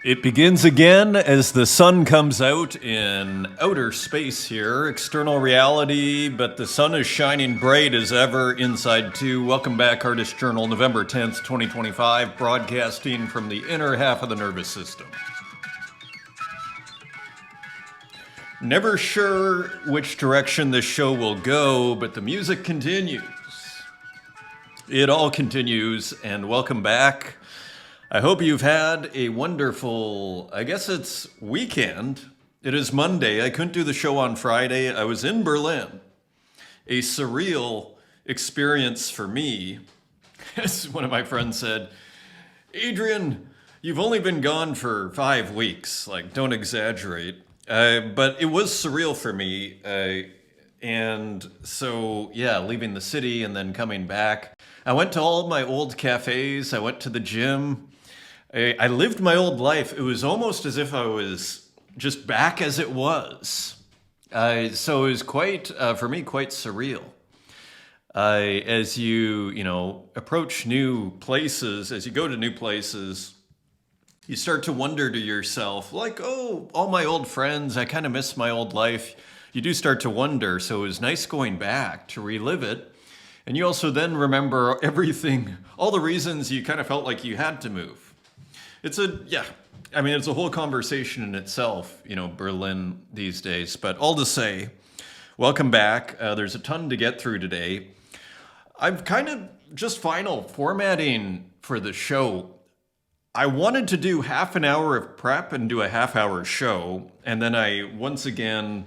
It begins again as the sun comes out in outer space here, external reality, but the sun is shining bright as ever inside too. Welcome back, Artist Journal, November 10th, 2025, broadcasting from the inner half of the nervous system. Never sure which direction this show will go, but the music continues. It all continues, and welcome back. I hope you've had a wonderful, I guess it's weekend. It is Monday. I couldn't do the show on Friday. I was in Berlin. A surreal experience for me. As one of my friends said, Adrian, you've only been gone for 5 weeks. Like, don't exaggerate. But it was surreal for me. And so, yeah, leaving the city and then coming back. I went to all my old cafes. I went to the gym. I lived my old life. It was almost as if I was just back as it was. So it was quite, for me, quite surreal. As you approach new places, as you go to new places, you start to wonder to yourself, like, oh, all my old friends, I kind of miss my old life. You do start to wonder. So it was nice going back to relive it. And you also then remember everything, all the reasons you kind of felt like you had to move. It's a whole conversation in itself, Berlin these days. But all to say, welcome back. There's a ton to get through today. I'm kind of just final formatting for the show. I wanted to do half an hour of prep and do a half-hour show. And then I once again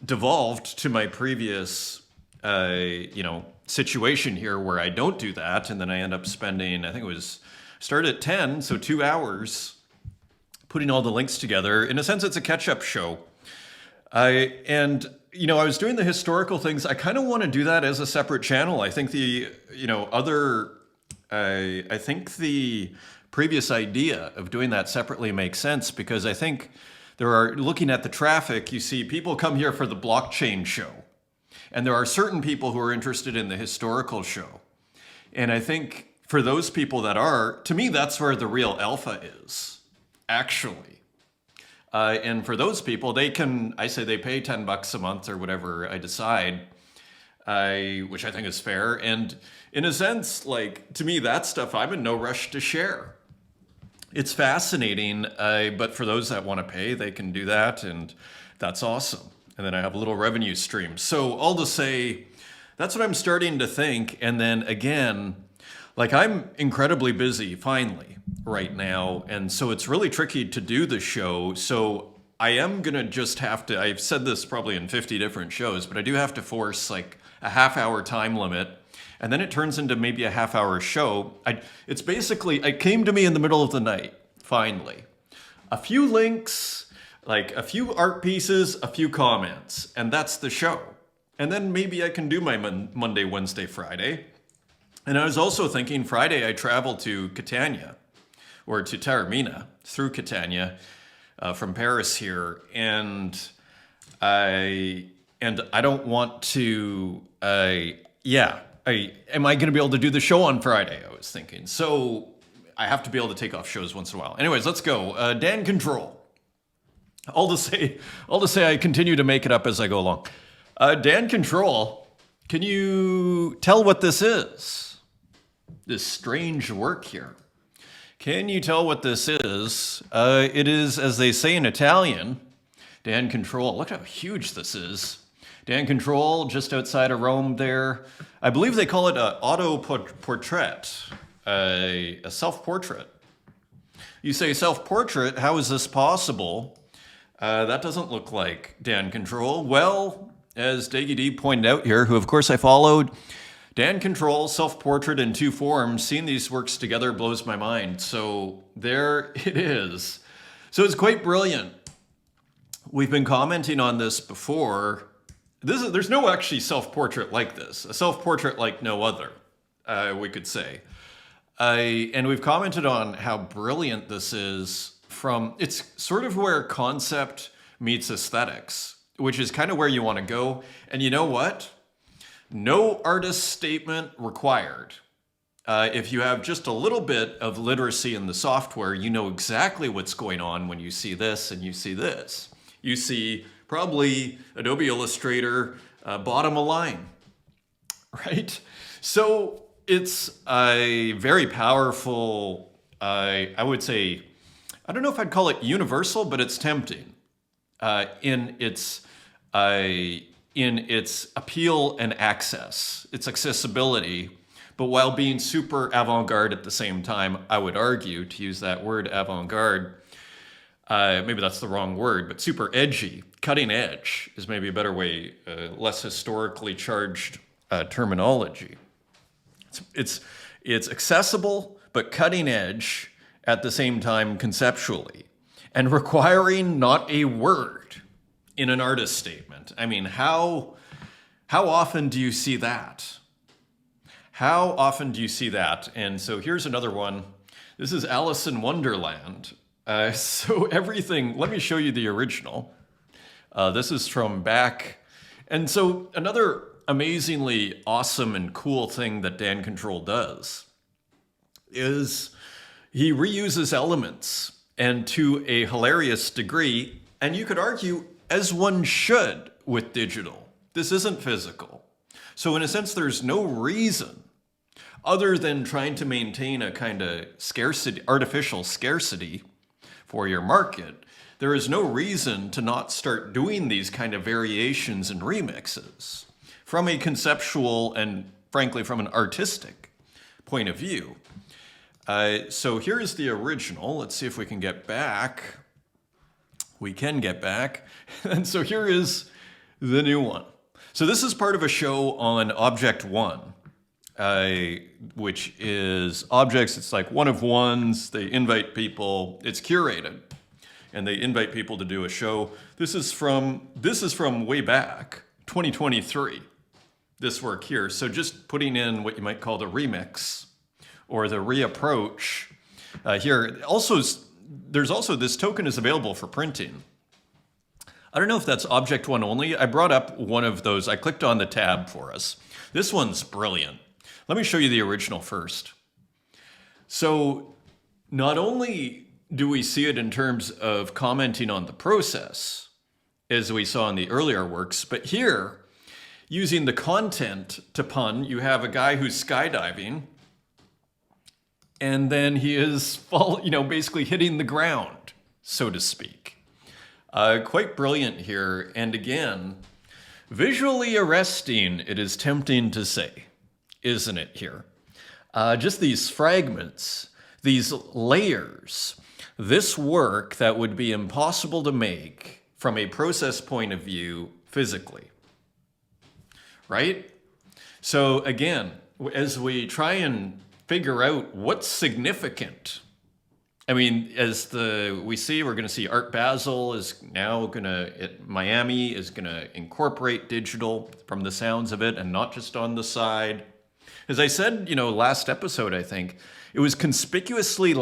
devolved to my previous situation here where I don't do that. And then I end up spending, I think it was, start at 10, so 2 hours, putting all the links together. In a sense, it's a catch-up show. I was doing the historical things. I kind of want to do that as a separate channel. I think the previous idea of doing that separately makes sense because I think looking at the traffic, you see people come here for the blockchain show. And there are certain people who are interested in the historical show. And I think for those people that are, to me, that's where the real alpha is, actually. And for those people, they pay $10 a month or whatever I decide, which I think is fair. And in a sense, like, to me, that stuff, I'm in no rush to share. It's fascinating, but for those that want to pay, they can do that, and that's awesome. And then I have a little revenue stream. So all to say, that's what I'm starting to think. And then again, like I'm incredibly busy finally right now. And so it's really tricky to do the show. So I am going to just have to, I've said this probably in 50 different shows, but I do have to force like a half-hour time limit. And then it turns into maybe a half-hour show. It came to me in the middle of the night, finally. A few links, like a few art pieces, a few comments, and that's the show. And then maybe I can do my Monday, Wednesday, Friday. And I was also thinking Friday I travel to Catania, or to Taormina, through Catania, from Paris here. And I don't want to, am I going to be able to do the show on Friday, I was thinking. So I have to be able to take off shows once in a while. Anyways, let's go. Dan Control. All to say, I continue to make it up as I go along. Dan Control, can you tell what this is? This strange work here. Can you tell what this is? It is, as they say in Italian, Dan Control. Look how huge this is. Dan Control, just outside of Rome there. I believe they call it an auto-portrait, a self-portrait. You say self-portrait, how is this possible? That doesn't look like Dan Control. Well, as Daggy D pointed out here, who of course I followed, Dan Control, self-portrait in 2 forms. Seeing these works together blows my mind. So there it is. So it's quite brilliant. We've been commenting on this before. There's no actually self-portrait like this. A self-portrait like no other, we could say. And we've commented on how brilliant this is it's sort of where concept meets aesthetics, which is kind of where you want to go. And you know what? No artist statement required. if you have just a little bit of literacy in the software, you know exactly what's going on when you see this and you see this. You see probably Adobe Illustrator bottom of line, right? So it's a very powerful, I would say, I don't know if I'd call it universal, but it's tempting in its appeal and access, its accessibility, but while being super avant-garde at the same time. I would argue, to use that word avant-garde, maybe that's the wrong word, but super edgy, cutting edge is maybe a better way, less historically charged terminology. It's accessible, but cutting edge at the same time conceptually, and requiring not a word in an artist statement. I mean, how often do you see that? How often do you see that? And so here's another one. This is Alice in Wonderland. So everything, let me show you the original. This is from back. And so another amazingly awesome and cool thing that Dan Control does is he reuses elements, and to a hilarious degree, and you could argue as one should with digital. This isn't physical. So in a sense, there's no reason other than trying to maintain a kind of scarcity, artificial scarcity for your market. There is no reason to not start doing these kind of variations and remixes from a conceptual and frankly from an artistic point of view. So here's the original. Let's see if we can get back. We can get back. And so here is the new one. So this is part of a show on Object One, which is objects. It's like one of ones. They invite people. It's curated, and they invite people to do a show. This is from way back, 2023. This work here. So just putting in what you might call the remix or the reapproach here. Also, there's also this token is available for printing. I don't know if that's Object One only. I brought up one of those. I clicked on the tab for us. This one's brilliant. Let me show you the original first. So not only do we see it in terms of commenting on the process, as we saw in the earlier works, but here, using the content to pun, you have a guy who's skydiving, and then he is basically hitting the ground, so to speak. Quite brilliant here, and again, visually arresting, it is tempting to say, isn't it here? Just these fragments, these layers, this work that would be impossible to make from a process point of view physically, right? So again, as we try and figure out what's significant, I mean, we see, we're going to see Art Basel is now going to, Miami is going to incorporate digital from the sounds of it, and not just on the side. As I said, last episode, I think, it was conspicuously,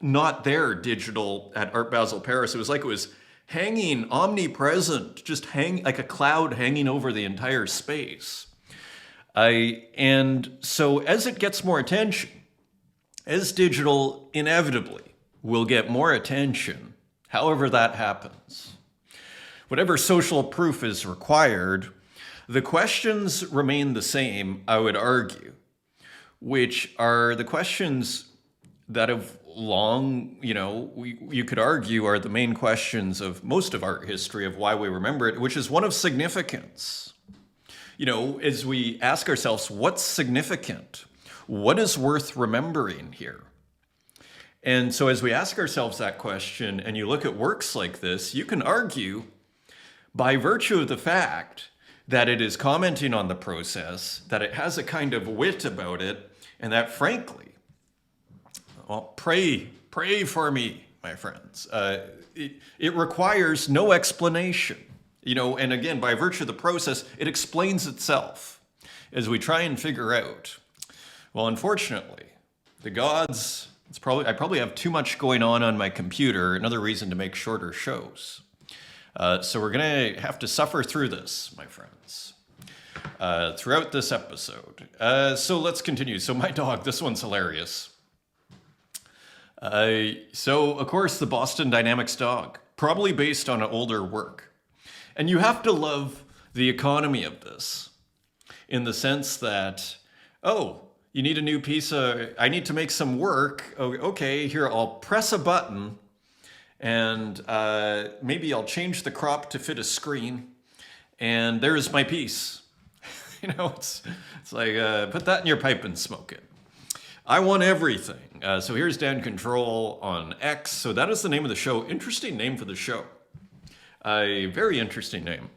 not there digital at Art Basel Paris. It was like it was hanging omnipresent, just like a cloud hanging over the entire space. And so as it gets more attention, as digital inevitably will get more attention, however that happens, whatever social proof is required, the questions remain the same, I would argue, which are the questions that have long, you could argue are the main questions of most of art history of why we remember it, which is one of significance. As we ask ourselves, what's significant? What is worth remembering here? And so as we ask ourselves that question, and you look at works like this, you can argue by virtue of the fact that it is commenting on the process, that it has a kind of wit about it, and that frankly, well, pray for me, my friends. It requires no explanation, and again, by virtue of the process, it explains itself as we try and figure out. Well, unfortunately, the gods, I probably have too much going on my computer, another reason to make shorter shows. So we're going to have to suffer through this, my friends. throughout this episode. So let's continue. So my dog, this one's hilarious. So, of course, the Boston Dynamics dog, probably based on an older work. And you have to love the economy of this in the sense that, oh, you need a new piece of, I need to make some work. Oh, okay, here, I'll press a button and maybe I'll change the crop to fit a screen. And there's my piece. You know, it's like, put that in your pipe and smoke it. I want everything. So here's Dan Control on X. So that is the name of the show. Interesting name for the show. A very interesting name.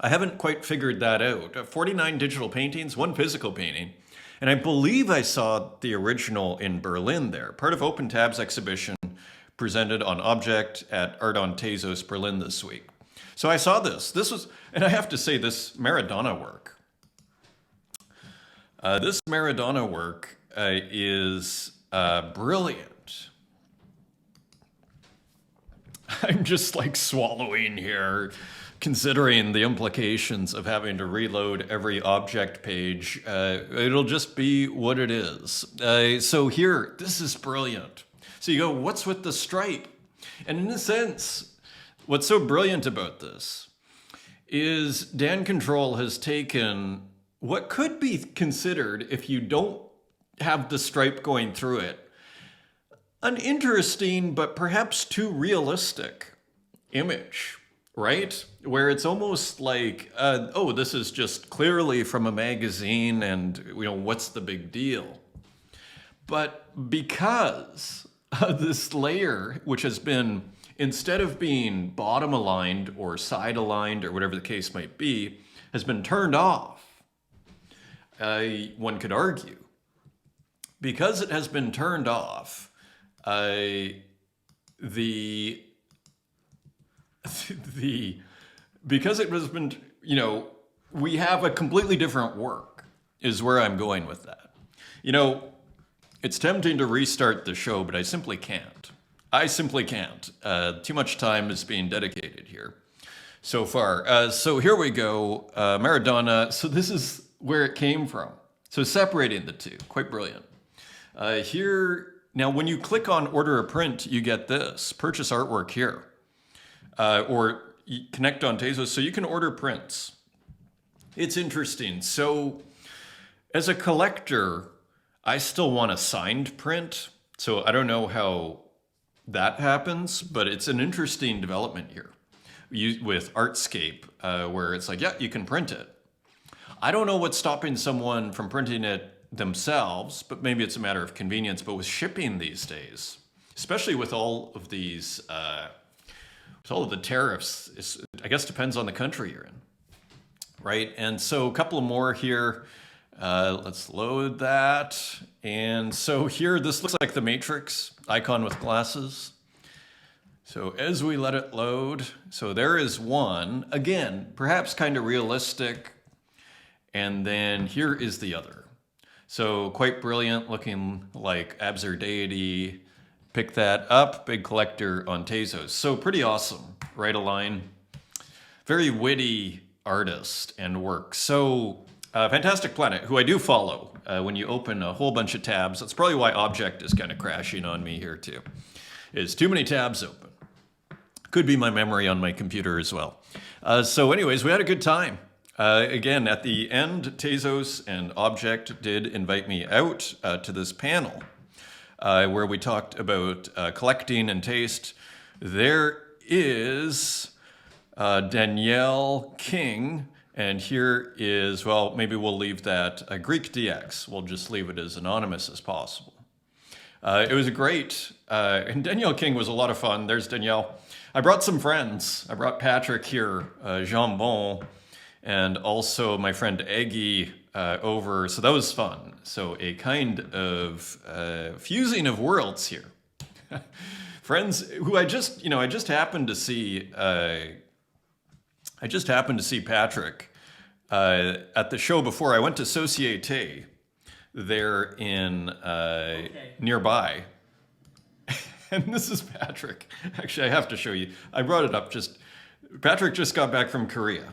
I haven't quite figured that out. 49 digital paintings, 1 physical painting. And I believe I saw the original in Berlin there. Part of OpenTab's exhibition presented on Object at Art on Tezos, Berlin this week. So I saw this. This was, and I have to say, this Maradona work. This Maradona work is brilliant. I'm just like swallowing here, considering the implications of having to reload every object page. It'll just be what it is. So here, this is brilliant. So you go, what's with the stripe? And in a sense, what's so brilliant about this is Dan Control has taken what could be considered, if you don't have the stripe going through it, an interesting but perhaps too realistic image, right? Where it's almost like, oh, this is just clearly from a magazine and, you know, what's the big deal? But because this layer, which has been, instead of being bottom aligned or side aligned or whatever the case might be, has been turned off, one could argue. Because it has been turned off, because it has been, you know, we have a completely different work, is where I'm going with that. You know, it's tempting to restart the show, but I simply can't. I simply can't. Too much time is being dedicated here so far. So here we go. Maradona. So this is where it came from. So separating the two, quite brilliant. Here, now when you click on order a print, you get this, purchase artwork here. Or connect on Tezos, so you can order prints. It's interesting. So as a collector, I still want a signed print. So I don't know how that happens, but it's an interesting development here with Artscape, where it's like, yeah, you can print it. I don't know what's stopping someone from printing it themselves, but maybe it's a matter of convenience. But with shipping these days, especially with all of these, with all of the tariffs, I guess depends on the country you're in, right? And so a couple more here. Let's load that. And so here, this looks like the Matrix icon with glasses. So as we let it load, so there is one, again, perhaps kind of realistic. And then here is the other. So quite brilliant, looking like absurdity. Pick that up, big collector on Tezos. So pretty awesome, right align. Very witty artist and work. So Fantastic Planet, who I do follow. When you open a whole bunch of tabs, that's probably why Object is kind of crashing on me here too. Is too many tabs open. Could be my memory on my computer as well. So anyways, we had a good time. Again, at the end, Tezos and Object did invite me out to this panel where we talked about collecting and taste. There is Danielle King, and here is, well, maybe we'll leave that Greek DX. We'll just leave it as anonymous as possible. It was a great, and Danielle King was a lot of fun. There's Danielle. I brought some friends. I brought Patrick here, Jambon, and also my friend Eggy over. So that was fun. So a kind of fusing of worlds here. Friends who I just happened to see. I just happened to see Patrick at the show before. I went to Societe there in nearby. And this is Patrick. Actually, I have to show you. I brought it up Patrick just got back from Korea.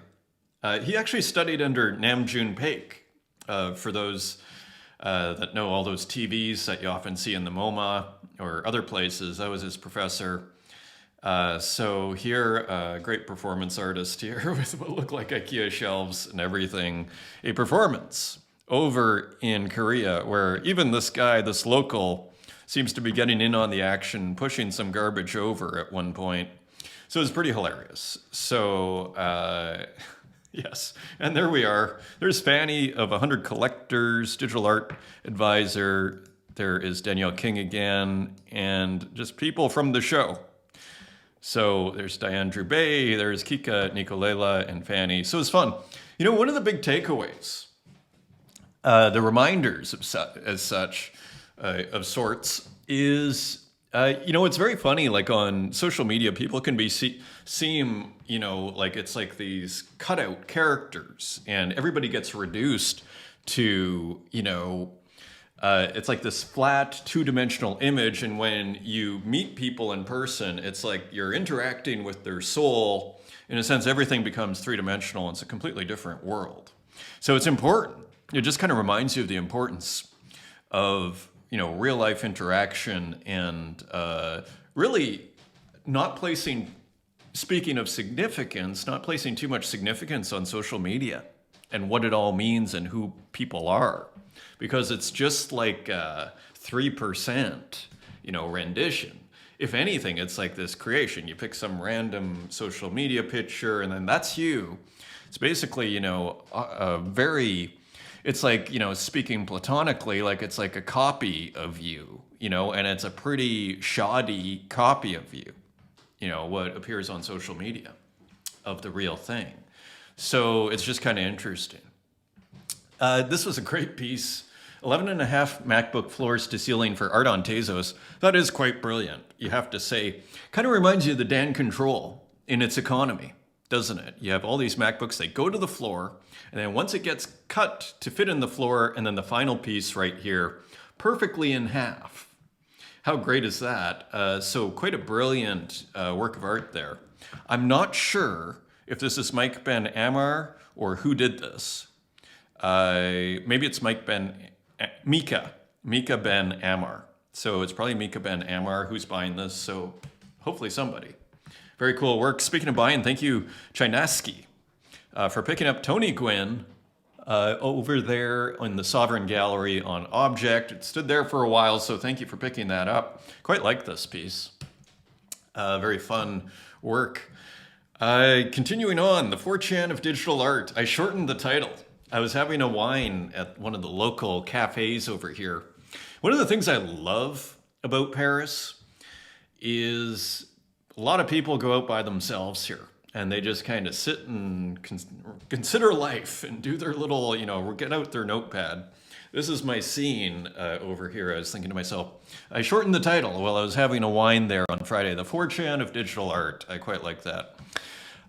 He actually studied under Nam June Paik. For those that know all those TVs that you often see in the MoMA or other places, I was his professor. So here, great performance artist here with what look like IKEA shelves and everything. A performance over in Korea where even this guy, this local, seems to be getting in on the action, pushing some garbage over at one point. So it's pretty hilarious. So, yes, and there we are. There's Fanny of 100 Collectors, digital art advisor. There is Danielle King again, and just people from the show. So there's Diane Drubay, there's Kika, Nicolela, and Fanny. So it's fun. You know, one of the big takeaways, the reminders of of sorts, is you know, it's very funny, like on social media, people can seem, you know, like it's like these cutout characters and everybody gets reduced to, you know, it's like this flat two-dimensional image. And when you meet people in person, it's like you're interacting with their soul. In a sense, everything becomes three-dimensional. It's a completely different world. So it's important. It just kind of reminds you of the importance of, you know, real life interaction and really not placing, speaking of significance, not placing too much significance on social media and what it all means and who people are, because it's just like 3%, you know, rendition. If anything, it's like this creation. You pick some random social media picture and then that's you. It's basically, you know, it's like, you know, speaking platonically, like it's like a copy of you, you know, and it's a pretty shoddy copy of you, you know, what appears on social media of the real thing. So it's just kind of interesting. This was a great piece. 11.5 MacBook floors to ceiling for art on Tezos. That is quite brilliant, you have to say. Kind of reminds you of the Dan Control in its economy, doesn't it? You have all these MacBooks, they go to the floor, and then once it gets cut to fit in the floor, and then the final piece right here, perfectly in half. How great is that? So quite a brilliant work of art there. I'm not sure if this is Mike Ben Ammar or who did this. Maybe it's Mika Ben Ammar. So it's probably Mika Ben Ammar who's buying this, so hopefully somebody. Very cool work. Speaking of buying, thank you, Chinaski, for picking up Tony Gwynn over there in the Sovereign Gallery on Object. It stood there for a while, so thank you for picking that up. Quite like this piece. Very fun work. Continuing on, the 4chan of digital art. I shortened the title. I was having a wine at one of the local cafes over here. One of the things I love about Paris is a lot of people go out by themselves here and they just kind of sit and consider life and do their little, you know, get out their notepad. This is my scene over here. I was thinking to myself, I shortened the title while I was having a wine there on Friday, the 4chan of digital art. I quite like that.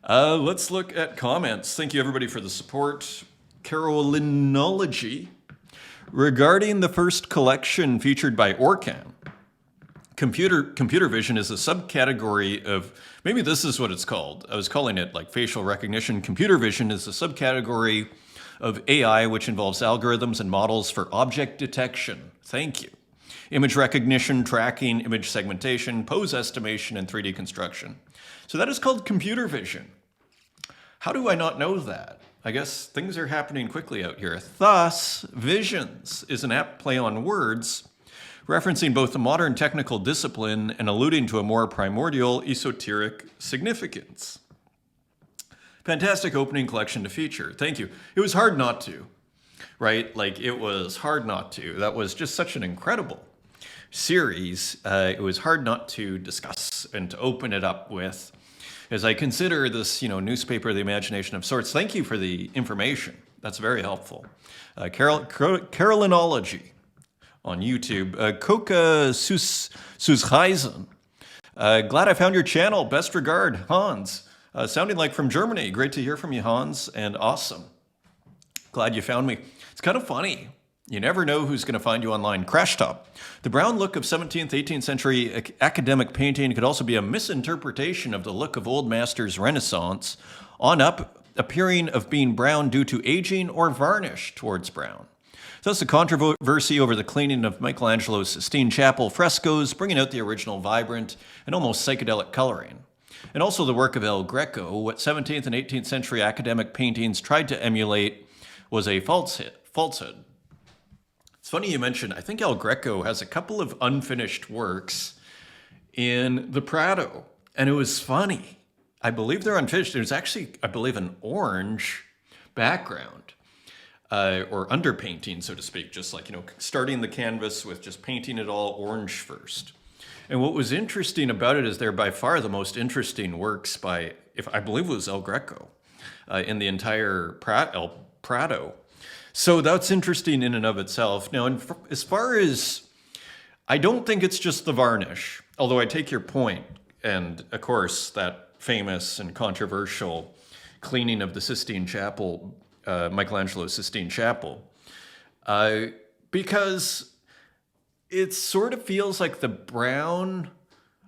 Let's look at comments. Thank you everybody for the support. Carolinology. Regarding the first collection featured by Orcan, computer vision is a subcategory of, maybe this is what it's called. I was calling it like facial recognition. Computer vision is a subcategory of AI which involves algorithms and models for object detection. Thank you. Image recognition, tracking, image segmentation, pose estimation, and 3D construction. So that is called computer vision. How do I not know that? I guess things are happening quickly out here. Thus, Visions is an apt play on words, referencing both the modern technical discipline and alluding to a more primordial esoteric significance. Fantastic opening collection to feature. Thank you. It was hard not to, right? Like, it was hard not to. That was just such an incredible series. It was hard not to discuss and to open it up with. As I consider this, you know, newspaper of the imagination of sorts, thank you for the information. That's very helpful. Carolinology on YouTube. Coca Susheisen. Glad I found your channel. Best regard, Hans. Sounding like from Germany. Great to hear from you, Hans, and awesome. Glad you found me. It's kind of funny. You never know who's going to find you online. Crash Top. The brown look of 17th, 18th century academic painting could also be a misinterpretation of the look of old masters' Renaissance. On up appearing of being brown due to aging or varnish towards brown. Thus, the controversy over the cleaning of Michelangelo's Sistine Chapel frescoes, bringing out the original vibrant and almost psychedelic coloring. And also the work of El Greco, what 17th and 18th century academic paintings tried to emulate was a falsehood. It's funny you mentioned, I think El Greco has a couple of unfinished works in the Prado, and it was funny. I believe they're unfinished. There's actually, I believe, an orange background, or underpainting, so to speak, just like, starting the canvas with just painting it all orange first. And what was interesting about it is they're by far the most interesting works by, I believe it was El Greco, in the entire El Prado. So that's interesting in and of itself. Now, as far as, I don't think it's just the varnish, although I take your point, and of course, that famous and controversial cleaning of the Sistine Chapel, Michelangelo's Sistine Chapel, because it sort of feels like the brown,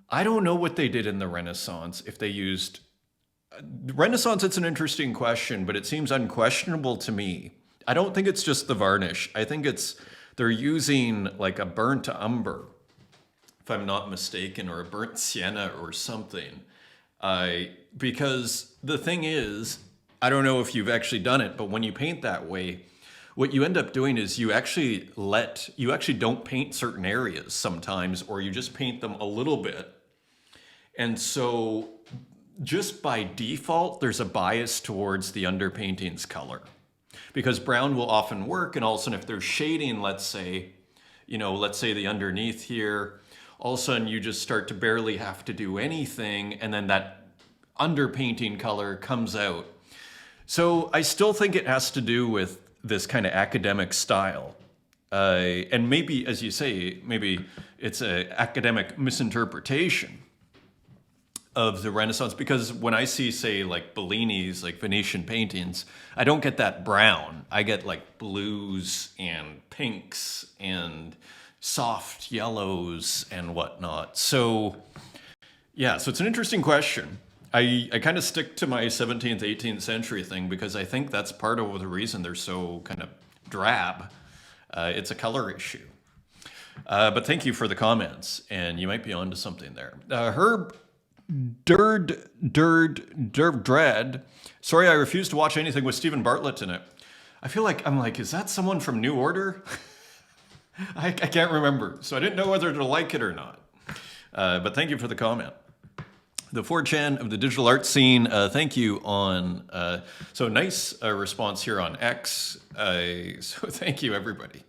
I don't know what they did in the Renaissance, if they used, Renaissance, it's an interesting question, but it seems unquestionable to me. I don't think it's just the varnish. I think they're using like a burnt umber, if I'm not mistaken, or a burnt sienna or something. Because the thing is, I don't know if you've actually done it, but when you paint that way, what you end up doing is you actually don't paint certain areas sometimes, or you just paint them a little bit. And so just by default, there's a bias towards the underpainting's color, because brown will often work. And all of a sudden, if there's shading, let's say the underneath here, all of a sudden you just start to barely have to do anything. And then that underpainting color comes out. So I still think it has to do with this kind of academic style. And maybe, as you say, maybe it's an academic misinterpretation of the Renaissance, because when I see, say, like Bellini's, like Venetian paintings, I don't get that brown. I get like blues and pinks and soft yellows and whatnot. So yeah, so it's an interesting question. I kind of stick to my 17th, 18th century thing because I think that's part of the reason they're so kind of drab. It's a color issue. But thank you for the comments, and you might be onto something there. Herb Dread. Sorry, I refuse to watch anything with Stephen Bartlett in it. I feel like, is that someone from New Order? I can't remember, so I didn't know whether to like it or not. But thank you for the comment. The 4chan of the digital art scene, thank you on, so nice response here on X. So thank you, everybody.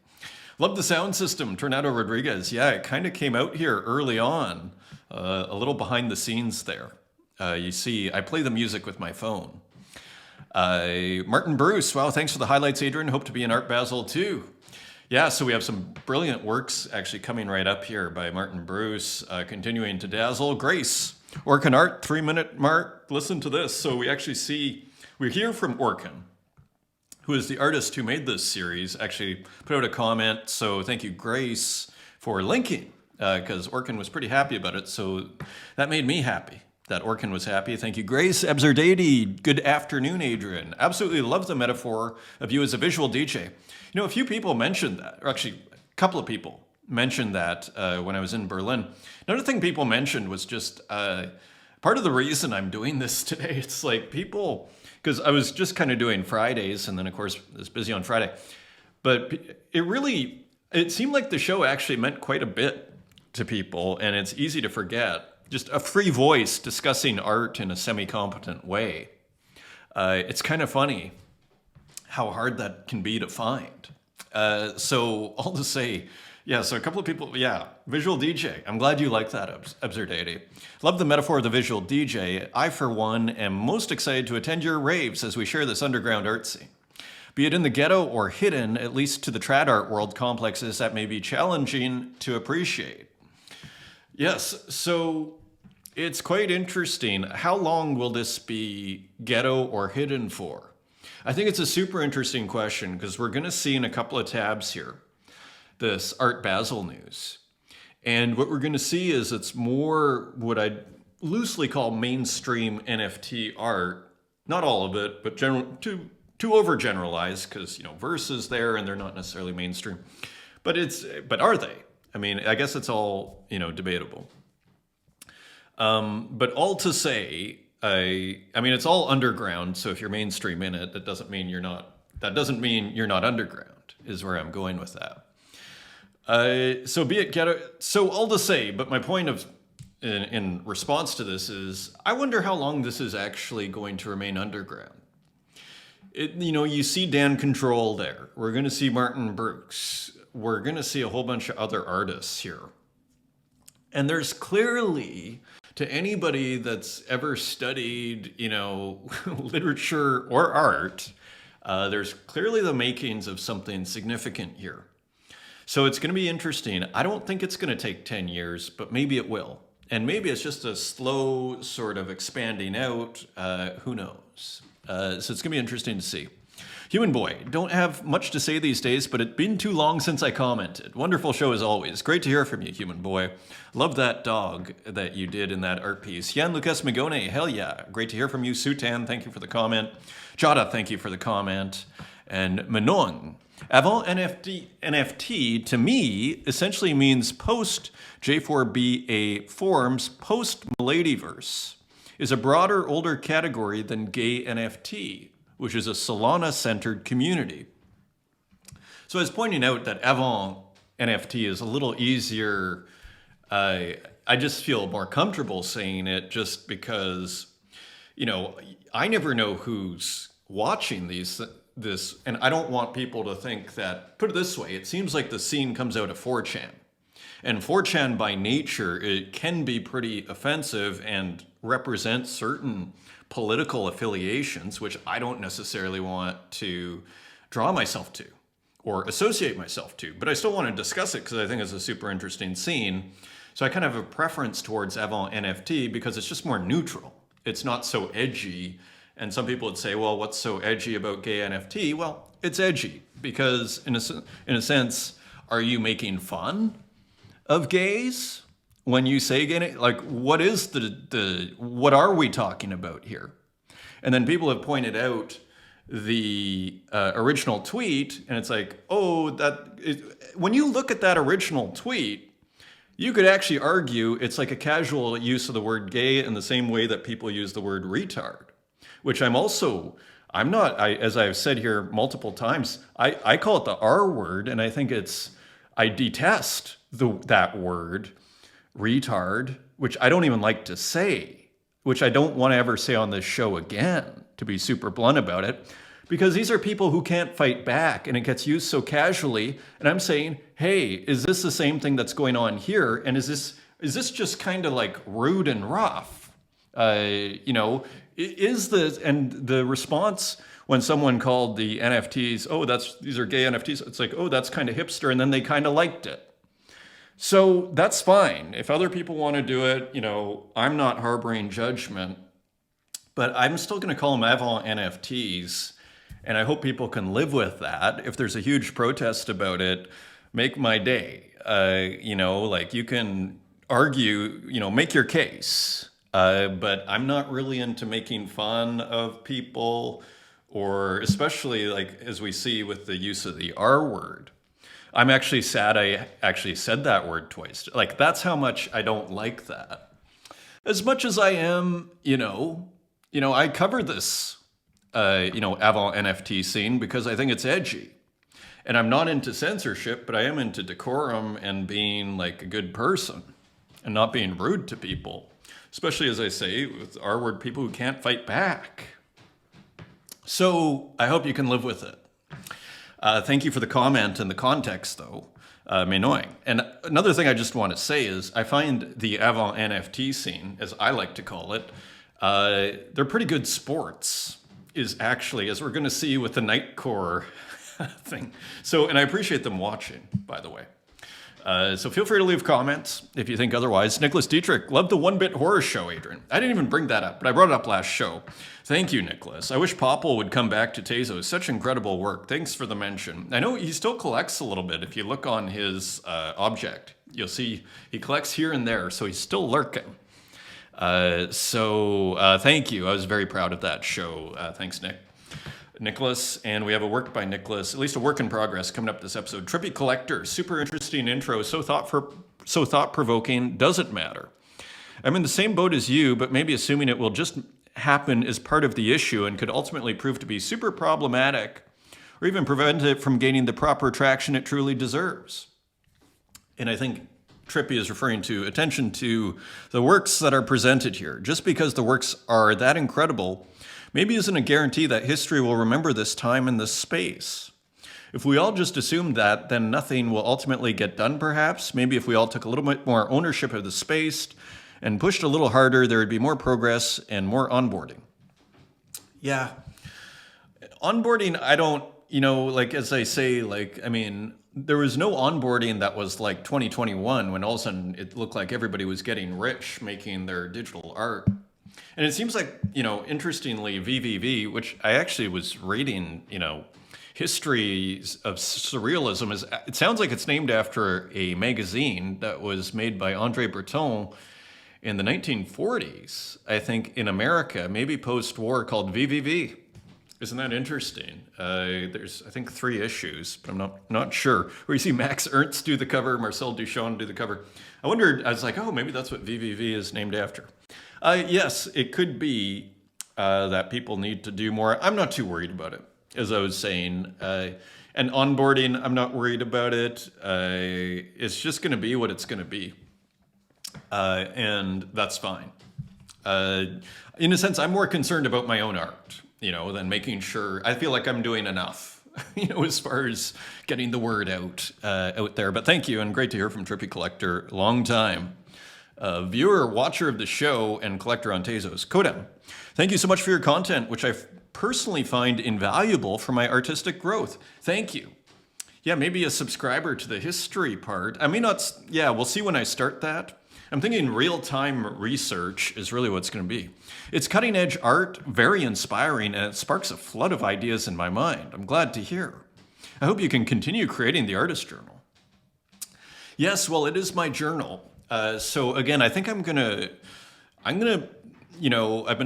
Love the sound system, Tornado Rodriguez. Yeah, it kind of came out here early on, a little behind the scenes there. You see, I play the music with my phone. Martin Bruce, wow, thanks for the highlights, Adrian. Hope to be in Art Basel too. Yeah, so we have some brilliant works actually coming right up here by Martin Bruce, continuing to dazzle. Grace, Orkin Art, 3-minute mark. Listen to this. So we actually we hear from Orkin, who is the artist who made this series, actually put out a comment. So thank you, Grace, for linking, because Orkin was pretty happy about it. So that made me happy that Orkin was happy. Thank you, Grace. Absurdity, good afternoon, Adrian. Absolutely love the metaphor of you as a visual DJ. You know, a few people mentioned that, or actually a couple of people mentioned that when I was in Berlin. Another thing people mentioned was just part of the reason I'm doing this today. It's like people, because I was just kind of doing Fridays, and then of course I was busy on Friday. But it seemed like the show actually meant quite a bit to people, and it's easy to forget. Just a free voice discussing art in a semi-competent way. It's kind of funny how hard that can be to find. So all to say, yeah, so a couple of people, yeah, visual DJ. I'm glad you like that, Absurdity. Love the metaphor of the visual DJ. I, for one, am most excited to attend your raves as we share this underground art scene. Be it in the ghetto or hidden, at least to the trad art world complexes that may be challenging to appreciate. Yes, so it's quite interesting. How long will this be ghetto or hidden for? I think it's a super interesting question because we're going to see in a couple of tabs here this Art Basel news. And what we're going to see is it's more what I'd loosely call mainstream NFT art Not all of it, but too overgeneralized because verse is there and they're not necessarily mainstream. But are they? I mean, I guess it's all debatable. But all to say, I mean, it's all underground. So if you're mainstream in it, that doesn't mean you're not. That doesn't mean you're not underground. Is where I'm going with that. So be it so all to say, but my point in response to this is, I wonder how long this is actually going to remain underground. You see Dan Control there. We're going to see Martin Brooks. We're going to see a whole bunch of other artists here. And there's clearly, to anybody that's ever studied, literature or art, there's clearly the makings of something significant here. So it's going to be interesting. I don't think it's going to take 10 years, but maybe it will. And maybe it's just a slow sort of expanding out. Who knows? So it's going to be interesting to see. Human Boy, don't have much to say these days, but it's been too long since I commented. Wonderful show as always. Great to hear from you, Human Boy. Love that dog that you did in that art piece. Jan Lucas Magone, hell yeah. Great to hear from you. Sutan, thank you for the comment. Jada, thank you for the comment. And Menong. Avant NFT to me essentially means post J4BA forms post Miladyverse is a broader, older category than gay NFT, which is a Solana-centered community. So I was pointing out that Avant NFT is a little easier. I just feel more comfortable saying it just because, I never know who's watching this, and I don't want people to think that, put it this way, it seems like the scene comes out of 4chan. And 4chan by nature, it can be pretty offensive and represent certain political affiliations, which I don't necessarily want to draw myself to or associate myself to, but I still want to discuss it because I think it's a super interesting scene. So I kind of have a preference towards Avant NFT because it's just more neutral. It's not so edgy. And some people would say, well, what's so edgy about gay NFT? Well, it's edgy because in a sense, are you making fun of gays when you say gay? Like, what is what are we talking about here? And then people have pointed out the original tweet, and it's like, when you look at that original tweet, you could actually argue it's like a casual use of the word gay in the same way that people use the word retard, which I'm not, as I've said here multiple times, I call it the R word, and I think I detest that word, retard, which I don't even like to say, which I don't want to ever say on this show again, to be super blunt about it, because these are people who can't fight back, and it gets used so casually, and I'm saying, hey, is this the same thing that's going on here, and is this just kind of like rude and rough? And the response when someone called the NFTs, these are gay NFTs, it's like, that's kind of hipster, and then they kind of liked it. So that's fine. If other people want to do it, I'm not harboring judgment, but I'm still going to call them Avant NFTs, and I hope people can live with that. If there's a huge protest about it, make my day. You can argue, make your case. But I'm not really into making fun of people, or especially as we see with the use of the R word. I'm actually sad I actually said that word twice. That's how much I don't like that. As much as I am, I cover this, Avant NFT scene because I think it's edgy. And I'm not into censorship, but I am into decorum and being a good person and not being rude to people. Especially, as I say, with R word people who can't fight back. So I hope you can live with it. Thank you for the comment and the context, though. Menoing. And another thing I just want to say is I find the Avant NFT scene, as I like to call it, they're pretty good sports, is actually, as we're going to see with the Nightcore thing. So, and I appreciate them watching, by the way. So feel free to leave comments if you think otherwise. Nicholas Dietrich, love the one-bit horror show, Adrian. I didn't even bring that up, but I brought it up last show. Thank you, Nicholas. I wish Popple would come back to Tezos. Such incredible work. Thanks for the mention. I know he still collects a little bit. If you look on his object, you'll see he collects here and there, so he's still lurking. Thank you. I was very proud of that show. Thanks, Nicholas. And we have a work by Nicholas, at least a work in progress, coming up this episode. Trippy Collector, super interesting intro, so thought-provoking, doesn't matter. I'm in the same boat as you, but maybe assuming it will just happen as part of the issue and could ultimately prove to be super problematic or even prevent it from gaining the proper traction it truly deserves. And I think Trippy is referring to attention to the works that are presented here. Just because the works are that incredible, maybe isn't a guarantee that history will remember this time and this space. If we all just assume that, then nothing will ultimately get done, perhaps. Maybe if we all took a little bit more ownership of the space and pushed a little harder, there would be more progress and more onboarding. Yeah. Onboarding, I don't, as I say, there was no onboarding that was like 2021 when all of a sudden it looked like everybody was getting rich making their digital art. And it seems like, interestingly, VVV, which I actually was reading, history of surrealism, it sounds like it's named after a magazine that was made by André Breton in the 1940s, I think, in America, maybe post-war, called VVV. Isn't that interesting? There's, I think, 3 issues, but I'm not sure. Where you see Max Ernst do the cover, Marcel Duchamp do the cover. I was like, oh, maybe that's what VVV is named after. Yes, it could be that people need to do more. I'm not too worried about it, as I was saying. And onboarding, I'm not worried about it. It's just going to be what it's going to be. And that's fine. In a sense, I'm more concerned about my own art, than making sure. I feel like I'm doing enough, as far as getting the word out there. But thank you, and great to hear from Trippy Collector. Long time. Viewer, watcher of the show, and collector on Tezos. Kodem, thank you so much for your content, which I personally find invaluable for my artistic growth. Thank you. Yeah, maybe a subscriber to the history part. I may not, we'll see when I start that. I'm thinking real-time research is really what's going to be. It's cutting-edge art, very inspiring, and it sparks a flood of ideas in my mind. I'm glad to hear. I hope you can continue creating the artist journal. Yes, well, it is my journal. So again, I think I've been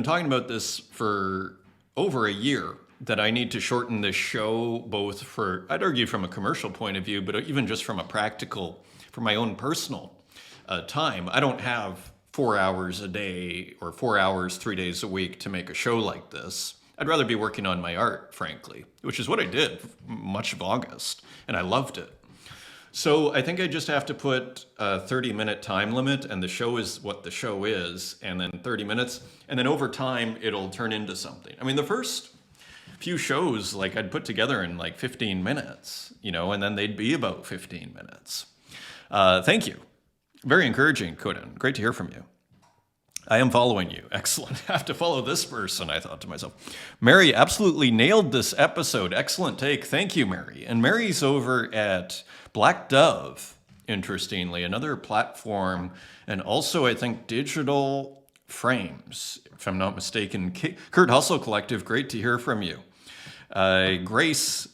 talking about this for over a year, that I need to shorten this show, both for, I'd argue from a commercial point of view, but even just from a practical, from my own personal time. I don't have 4 hours a day or 4 hours 3 days a week to make a show like this. I'd rather be working on my art, frankly, which is what I did much of August, and I loved it. So I think I just have to put a 30-minute time limit, and the show is what the show is, and then 30 minutes, and then over time, it'll turn into something. I mean, the first few shows, I'd put together in 15 minutes, and then they'd be about 15 minutes. Thank you. Very encouraging, Koden. Great to hear from you. I am following you. Excellent. I have to follow this person, I thought to myself. Mary absolutely nailed this episode. Excellent take. Thank you, Mary. And Mary's over at Black Dove, interestingly, another platform, and also, I think, Digital Frames, if I'm not mistaken. Kurt Hustle Collective, great to hear from you. Grace,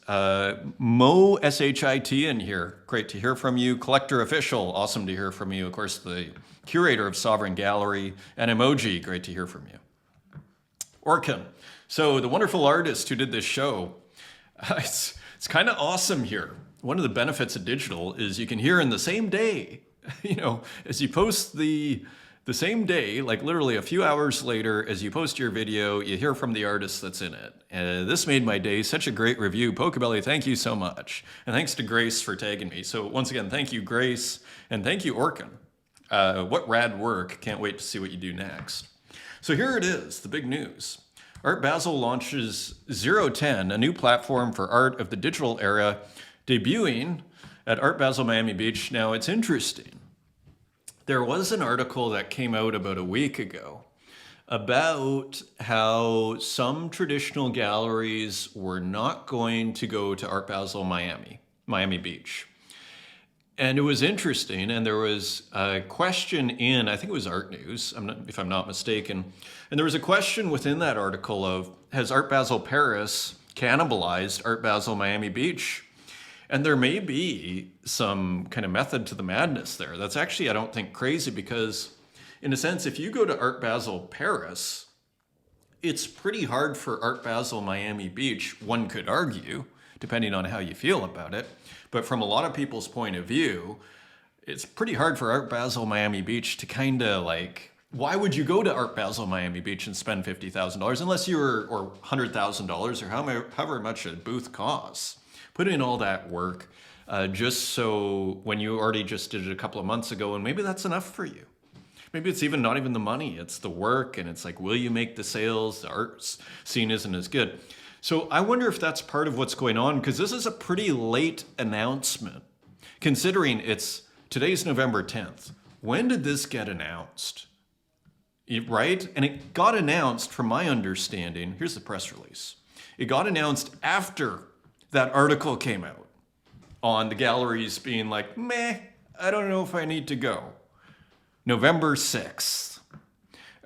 Mo SHIT in here. Great to hear from you. Collector Official, awesome to hear from you. Of course, the curator of Sovereign Gallery, and Emoji, great to hear from you. Orkin, so the wonderful artist who did this show, it's kind of awesome here. One of the benefits of digital is you can hear in the same day, as you post the same day, literally a few hours later, as you post your video, you hear from the artist that's in it. This made my day. Such a great review. Pocobelli, thank you so much. And thanks to Grace for tagging me. So once again, thank you, Grace. And thank you, Orkin. What rad work. Can't wait to see what you do next. So here it is, the big news. Art Basel launches 010, a new platform for art of the digital era, debuting at Art Basel Miami Beach. Now, it's interesting. There was an article that came out about a week ago about how some traditional galleries were not going to go to Art Basel Miami Beach. And it was interesting, and there was a question in, I think it was Art News, if I'm not mistaken, and there was a question within that article of, has Art Basel Paris cannibalized Art Basel Miami Beach? And there may be some kind of method to the madness there. That's actually, I don't think, crazy, because in a sense, if you go to Art Basel Paris, it's pretty hard for Art Basel Miami Beach, one could argue, depending on how you feel about it. But from a lot of people's point of view, it's pretty hard for Art Basel Miami Beach to kind of like, why would you go to Art Basel Miami Beach and spend $50,000 unless you were, or $100,000 or however much a booth costs? Put in all that work just so when you already just did it a couple of months ago, and maybe that's enough for you. Maybe it's even not even the money, it's the work, and it's like, will you make the sales? The art scene isn't as good. So I wonder if that's part of what's going on, because this is a pretty late announcement, considering today's November 10th. When did this get announced? Right? And it got announced, from my understanding, here's the press release. It got announced after that article came out on the galleries being like, meh, I don't know if I need to go. November 6th.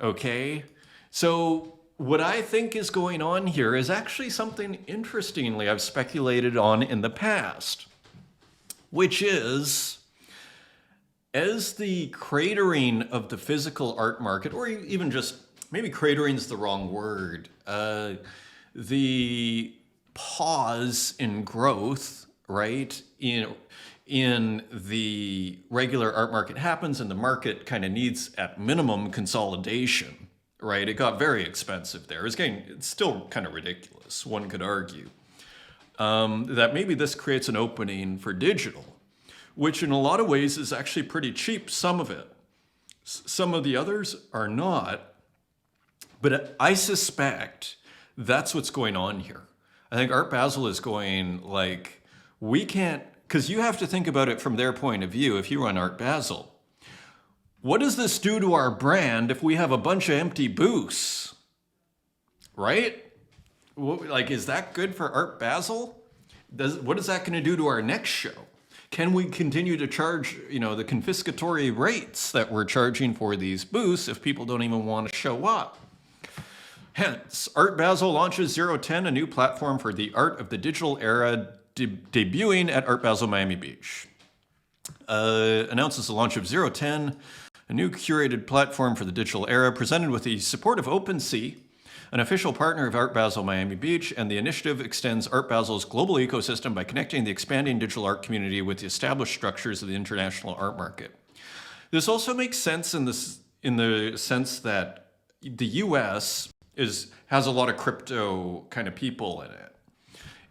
Okay? So what I think is going on here is actually something interestingly I've speculated on in the past, which is, as the cratering of the physical art market, or even just, maybe cratering is the wrong word, the pause in growth, right, in the regular art market happens, and the market kind of needs, at minimum, consolidation, right? It got very expensive there. It's still kind of ridiculous, one could argue, that maybe this creates an opening for digital, which in a lot of ways is actually pretty cheap, some of it. Some of the others are not, but I suspect that's what's going on here. I think Art Basel is going like, we can't, because you have to think about it from their point of view if you run Art Basel. What does this do to our brand if we have a bunch of empty booths? Right? Like, is that good for Art Basel? What is that going to do to our next show? Can we continue to charge, the confiscatory rates that we're charging for these booths if people don't even want to show up? Hence, Art Basel launches 010, a new platform for the art of the digital era, debuting at Art Basel Miami Beach. Announces the launch of 010, a new curated platform for the digital era, presented with the support of OpenSea, an official partner of Art Basel Miami Beach, and the initiative extends Art Basel's global ecosystem by connecting the expanding digital art community with the established structures of the international art market. This also makes sense in the sense that the US has a lot of crypto kind of people in it.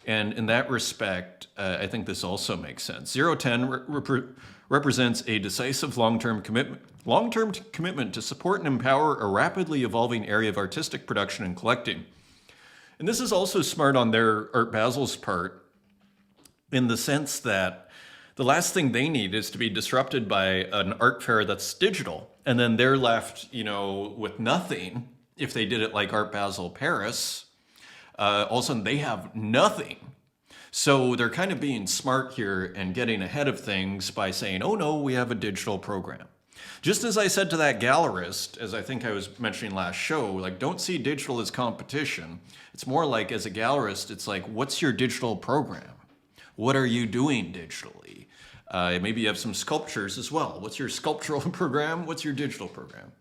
And in that respect, I think this also makes sense. 010 represents a decisive long-term commitment to support and empower a rapidly evolving area of artistic production and collecting. And this is also smart on their Art Basel's part, in the sense that the last thing they need is to be disrupted by an art fair that's digital, and then they're left, with nothing. If they did it like Art Basel Paris, all of a sudden they have nothing. So they're kind of being smart here and getting ahead of things by saying, oh no, we have a digital program. Just as I said to that gallerist, as I think I was mentioning last show, like, don't see digital as competition. It's more like, as a gallerist, it's like, what's your digital program? What are you doing digitally? Maybe you have some sculptures as well. What's your sculptural program? What's your digital program?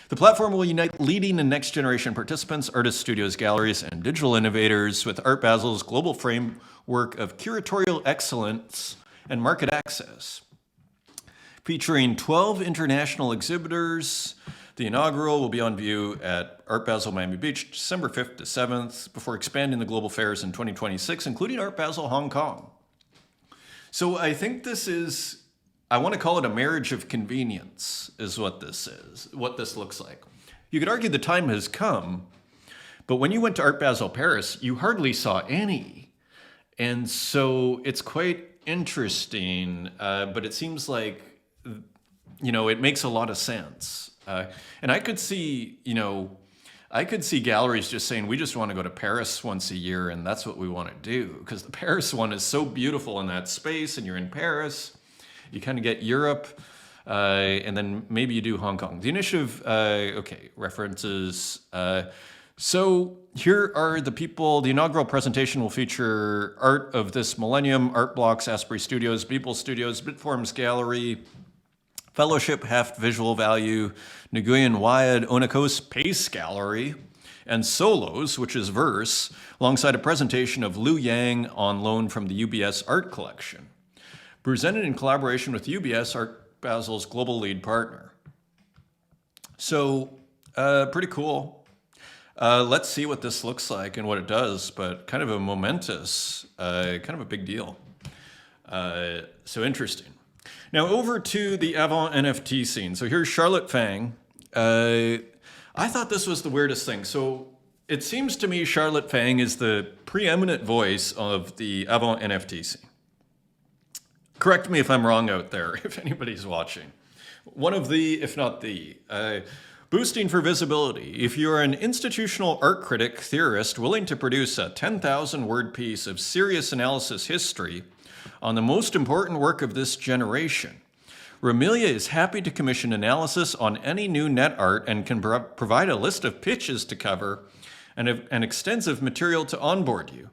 The platform will unite leading and next-generation participants, artists, studios, galleries, and digital innovators with Art Basel's global framework of curatorial excellence and market access. Featuring 12 international exhibitors, the inaugural will be on view at Art Basel Miami Beach, December 5th to 7th, before expanding the global fairs in 2026, including Art Basel Hong Kong. So I think this is, I want to call it a marriage of convenience, is what this is, what this looks like. You could argue the time has come, but when you went to Art Basel Paris, you hardly saw any. And so it's quite interesting, but it seems like, it makes a lot of sense. And I could see, galleries just saying, we just want to go to Paris once a year, and that's what we want to do, because the Paris one is so beautiful in that space, and you're in Paris. You kind of get Europe, and then maybe you do Hong Kong. The initiative, references. So here are the people. The inaugural presentation will feature art of this millennium, Art Blocks, Asprey Studios, Beeple Studios, Bitforms Gallery, Fellowship, Heft, Visual Value, Nguyen Wyad, Onakos, Pace Gallery, and Solos, which is verse, alongside a presentation of Liu Yang on loan from the UBS Art Collection. Presented in collaboration with UBS, Art Basel's global lead partner. So, pretty cool. Let's see what this looks like and what it does, but kind of a momentous, kind of a big deal. So interesting. Now over to the Avant NFT scene. So here's Charlotte Fang. I thought this was the weirdest thing. So it seems to me Charlotte Fang is the preeminent voice of the Avant NFT scene. Correct me if I'm wrong out there, if anybody's watching. One of the, if not the, boosting for visibility. If you're an institutional art critic theorist willing to produce a 10,000 word piece of serious analysis history on the most important work of this generation, Remilia is happy to commission analysis on any new net art and can provide a list of pitches to cover and an extensive material to onboard you.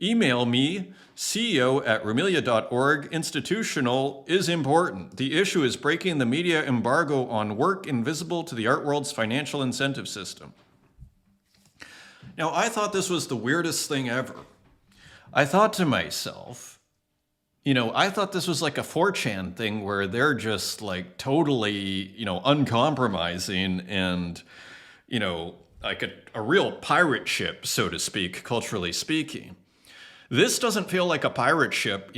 Email me, ceo@remilia.org. Institutional is important. The issue is breaking the media embargo on work invisible to the art world's financial incentive system. Now, I thought this was the weirdest thing ever. I thought to myself, I thought this was like a 4chan thing where they're just like totally, uncompromising and, like a real pirate ship, so to speak, culturally speaking. This doesn't feel like a pirate ship,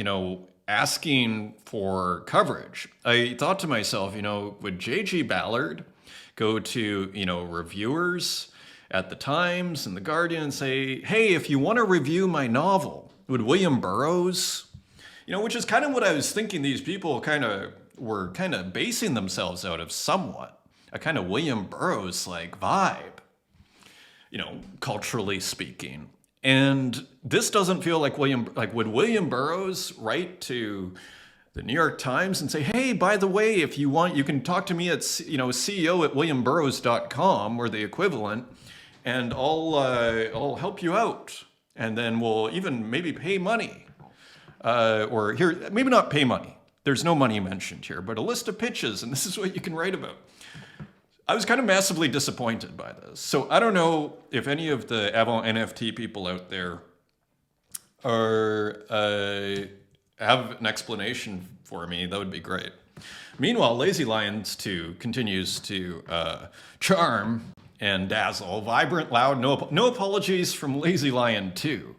asking for coverage. I thought to myself, would J.G. Ballard go to, reviewers at the Times and the Guardian and say, hey, if you want to review my novel, would William Burroughs, which is kind of what I was thinking these people were basing themselves out of somewhat, a kind of William Burroughs like vibe, culturally speaking. And this doesn't feel like would William Burroughs write to the New York Times and say, hey, by the way, if you want, you can talk to me at, ceo@williamburroughs.com or the equivalent, and I'll help you out. And then we'll even maybe pay money. Or here, maybe not pay money. There's no money mentioned here, but a list of pitches, and this is what you can write about. I was kind of massively disappointed by this. So I don't know if any of the Avant NFT people out there have an explanation for me. That would be great. Meanwhile, Lazy Lions 2 continues to charm and dazzle. Vibrant, loud, no apologies from Lazy Lion 2.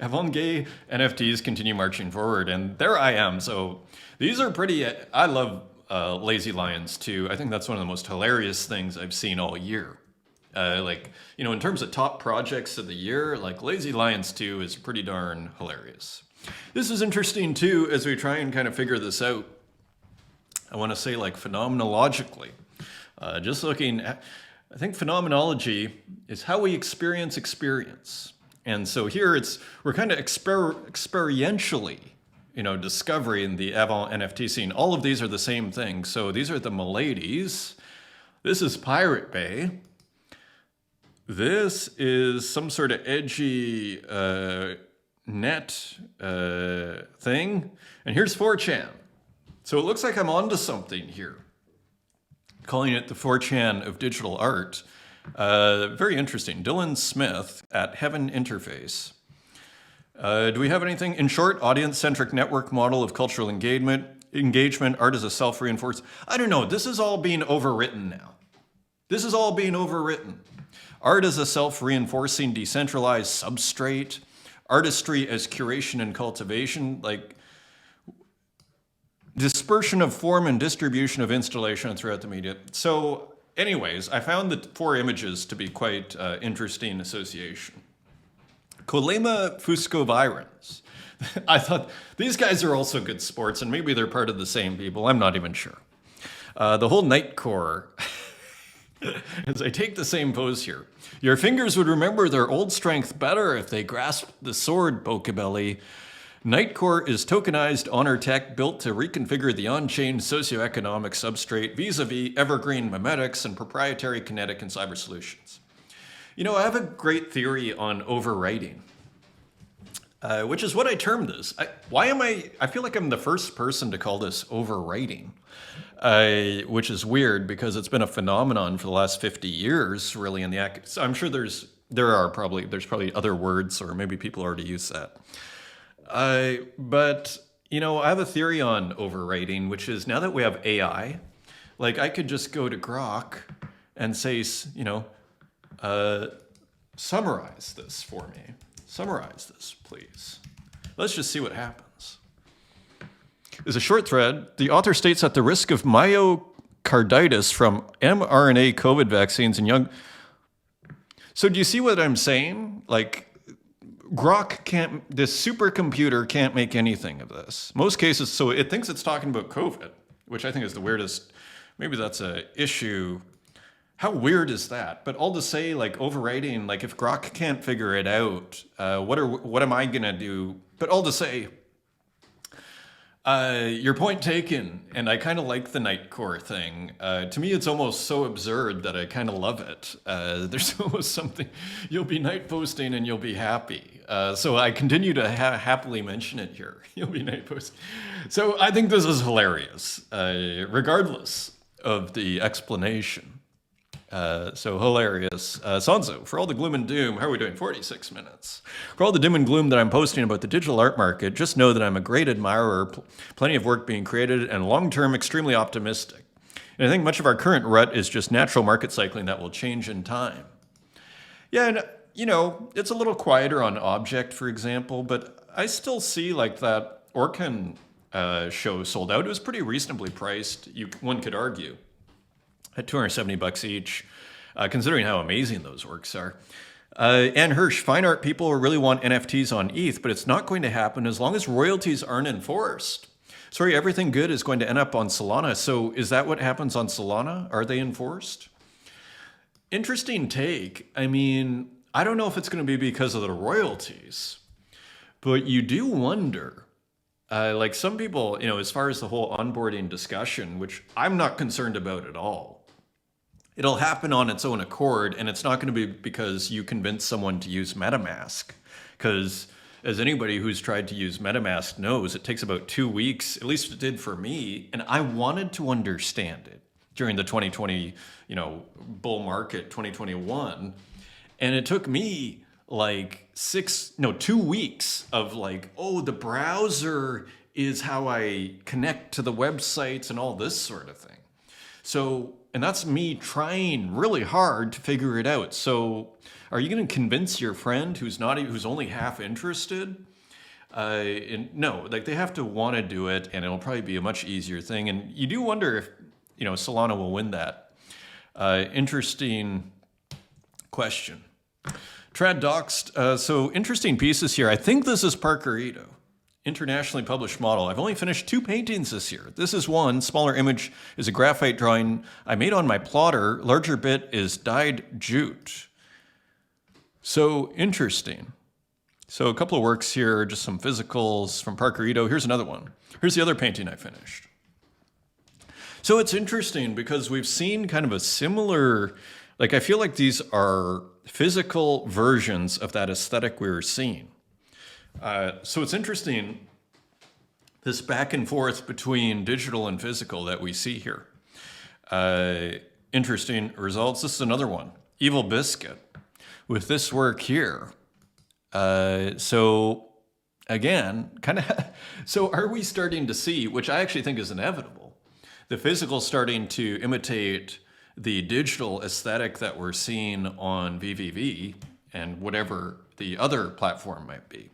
Avant-gay NFTs continue marching forward, and there I am. So these are pretty, I love Lazy Lions 2. I think that's one of the most hilarious things I've seen all year. In terms of top projects of the year, like Lazy Lions 2 is pretty darn hilarious. This is interesting too, as we try and kind of figure this out. I want to say phenomenologically, just looking at, I think phenomenology is how we experience experience. And so here we're kind of experientially, discovering the Avant NFT scene. All of these are the same thing. So these are the Miladies. This is Pirate Bay. This is some sort of edgy net thing. And here's 4chan. So it looks like I'm onto something here. Calling it the 4chan of digital art. Very interesting. Dylan Smith at Heaven Interface. Do we have anything? In short, audience-centric network model of cultural engagement, art as a self-reinforced. I don't know. This is all being overwritten now. This is all being overwritten. Art as a self-reinforcing, decentralized substrate. Artistry as curation and cultivation. Dispersion of form and distribution of installation throughout the media. So, anyways, I found the 4 images to be quite interesting association. Kolema Fuscovirans. I thought these guys are also good sports, and maybe they're part of the same people. I'm not even sure. The whole Nightcore, as I take the same pose here. Your fingers would remember their old strength better if they grasped the sword, Pocobelli. Nightcore is tokenized honor tech built to reconfigure the on-chain socioeconomic substrate vis-a-vis evergreen memetics and proprietary kinetic and cyber solutions. I have a great theory on overwriting. which is what I termed this. I feel like I'm the first person to call this overwriting, which is weird because it's been a phenomenon for the last 50 years, really. So I'm sure there's probably other words, or maybe people already use that. But I have a theory on overwriting, which is now that we have AI, like I could just go to Grok and say, summarize this for me. Summarize this, please. Let's just see what happens. There's a short thread. The author states that the risk of myocarditis from mRNA COVID vaccines in young... So do you see what I'm saying? Like, this supercomputer can't make anything of this. Most cases, so it thinks it's talking about COVID, which I think is the weirdest. Maybe that's a issue. How weird is that? But all to say, like, overwriting, like, if Grok can't figure it out, what am I gonna do? But all to say, your point taken, and I kind of like the Nightcore thing. To me, it's almost so absurd that I kind of love it. There's almost something, you'll be night posting and you'll be happy. So I continue to happily mention it here. You'll be night posting. So I think this is hilarious, regardless of the explanation. So hilarious. Sonzo, for all the gloom and doom, how are we doing? 46 minutes. For all the doom and gloom that I'm posting about the digital art market, just know that I'm a great admirer, plenty of work being created, and long-term extremely optimistic. And I think much of our current rut is just natural market cycling that will change in time. Yeah, and it's a little quieter on Object, for example, but I still see like that Orkan show sold out. It was pretty reasonably priced, one could argue, at $270 each, considering how amazing those works are. Ann Hirsch, fine art people really want NFTs on ETH, but it's not going to happen as long as royalties aren't enforced. Sorry, everything good is going to end up on Solana. So is that what happens on Solana? Are they enforced? Interesting take. I mean, I don't know if it's going to be because of the royalties, but you do wonder. Like some people, as far as the whole onboarding discussion, which I'm not concerned about at all. It'll happen on its own accord, and it's not going to be because you convince someone to use MetaMask. Because as anybody who's tried to use MetaMask knows, it takes about 2 weeks, at least it did for me, and I wanted to understand it during the 2020, bull market, 2021. And it took me like 2 weeks of like, the browser is how I connect to the websites and all this sort of thing. So, and that's me trying really hard to figure it out. So are you going to convince your friend who's only half interested? No, like they have to want to do it, and it'll probably be a much easier thing. And you do wonder if, Solana will win that. Interesting question. Trad Doxed, so interesting pieces here. I think this is Parker Ito. Internationally published model. I've only finished 2 paintings this year. This is one. Smaller image is a graphite drawing I made on my plotter. Larger bit is dyed jute. So interesting. So a couple of works here, just some physicals from Parker Ito. Here's another one. Here's the other painting I finished. So it's interesting because we've seen kind of a similar, I feel like these are physical versions of that aesthetic we were seeing. So it's interesting, this back and forth between digital and physical that we see here. Interesting results. This is another one, Evil Biscuit, with this work here. So again, so are we starting to see, which I actually think is inevitable, the physical starting to imitate the digital aesthetic that we're seeing on VVV and whatever the other platforms might be.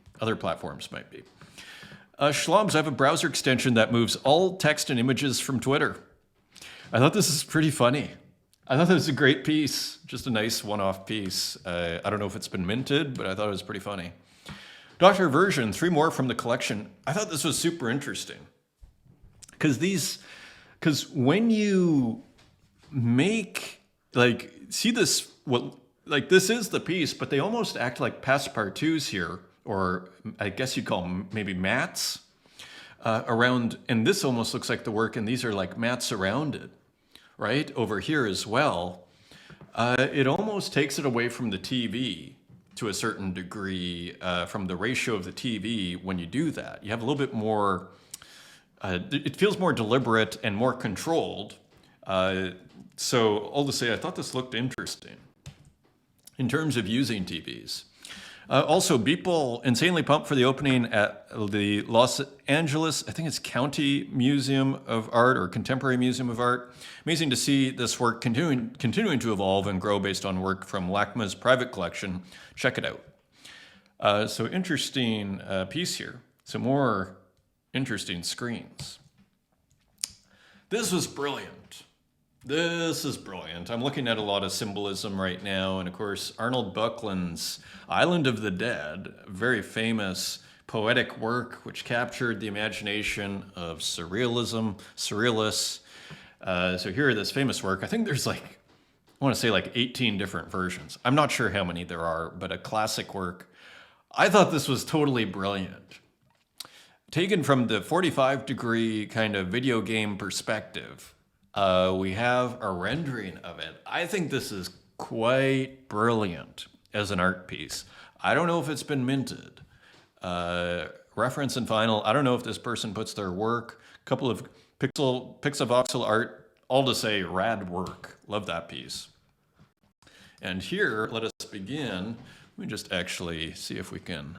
Schlobs, I have a browser extension that moves all text and images from Twitter. I thought this is pretty funny. I thought that was a great piece, just a nice one-off piece. I don't know if it's been minted, but I thought it was pretty funny. Dr. Version, 3 more from the collection. I thought this was super interesting. Because when you make, see this, this is the piece, but they almost act like passepartouts here, or I guess you'd call them maybe mats around, and this almost looks like the work, and these are like mats around it, right? Over here as well. It almost takes it away from the TV to a certain degree from the ratio of the TV when you do that. You have a little bit more, it feels more deliberate and more controlled. So all to say, I thought this looked interesting in terms of using TVs. Also, people insanely pumped for the opening at the Los Angeles, I think it's County Museum of Art or Contemporary Museum of Art. Amazing to see this work continuing to evolve and grow based on work from LACMA's private collection. Check it out. So interesting piece here. Some more interesting screens. This was brilliant. This is brilliant. I'm looking at a lot of symbolism right now, and of course, Arnold Buckland's Island of the Dead, a very famous poetic work which captured the imagination of surrealists. So here, this famous work, I think there's I want to say 18 different versions. I'm not sure how many there are, but a classic work. I thought this was totally brilliant. Taken from the 45-degree kind of video game perspective, we have a rendering of it. I think this is quite brilliant as an art piece. I don't know if it's been minted. Reference and final, I don't know if this person puts their work, a couple of pixel-voxel art, all to say rad work. Love that piece. And here, let us begin. Let me just actually see if we can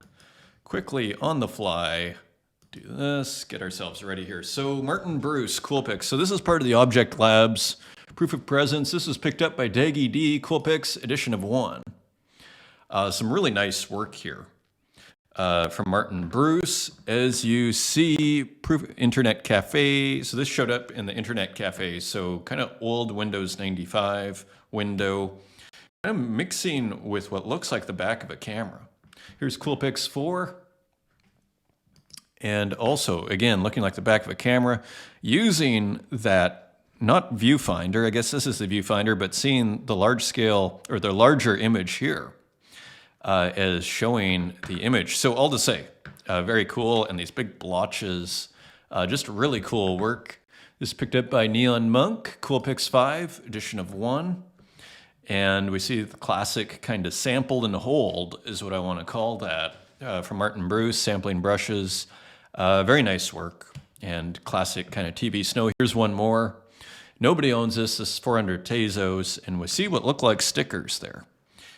quickly, on the fly, do this, get ourselves ready here. So Martin Bruce, Coolpix. So this is part of the Object Labs Proof of Presence. This was picked up by Daggy D, Coolpix, edition of 1. Some really nice work here from Martin Bruce. As you see, Proof Internet Cafe. So this showed up in the Internet Cafe. So kind of old Windows 95 window. I'm mixing with what looks like the back of a camera. Here's Coolpix 4. And also, again, looking like the back of a camera, using that, not viewfinder, I guess this is the viewfinder, but seeing the large scale, or the larger image here as showing the image. So all to say, very cool, and these big blotches, just really cool work. This is picked up by Neon Monk, Coolpix 5, edition of 1. And we see the classic kind of sample and hold is what I want to call that, from Martin Bruce, sampling brushes. Very nice work and classic kind of TV snow. Here's one more. Nobody owns this. This is 400 Tezos, and we see what look like stickers there.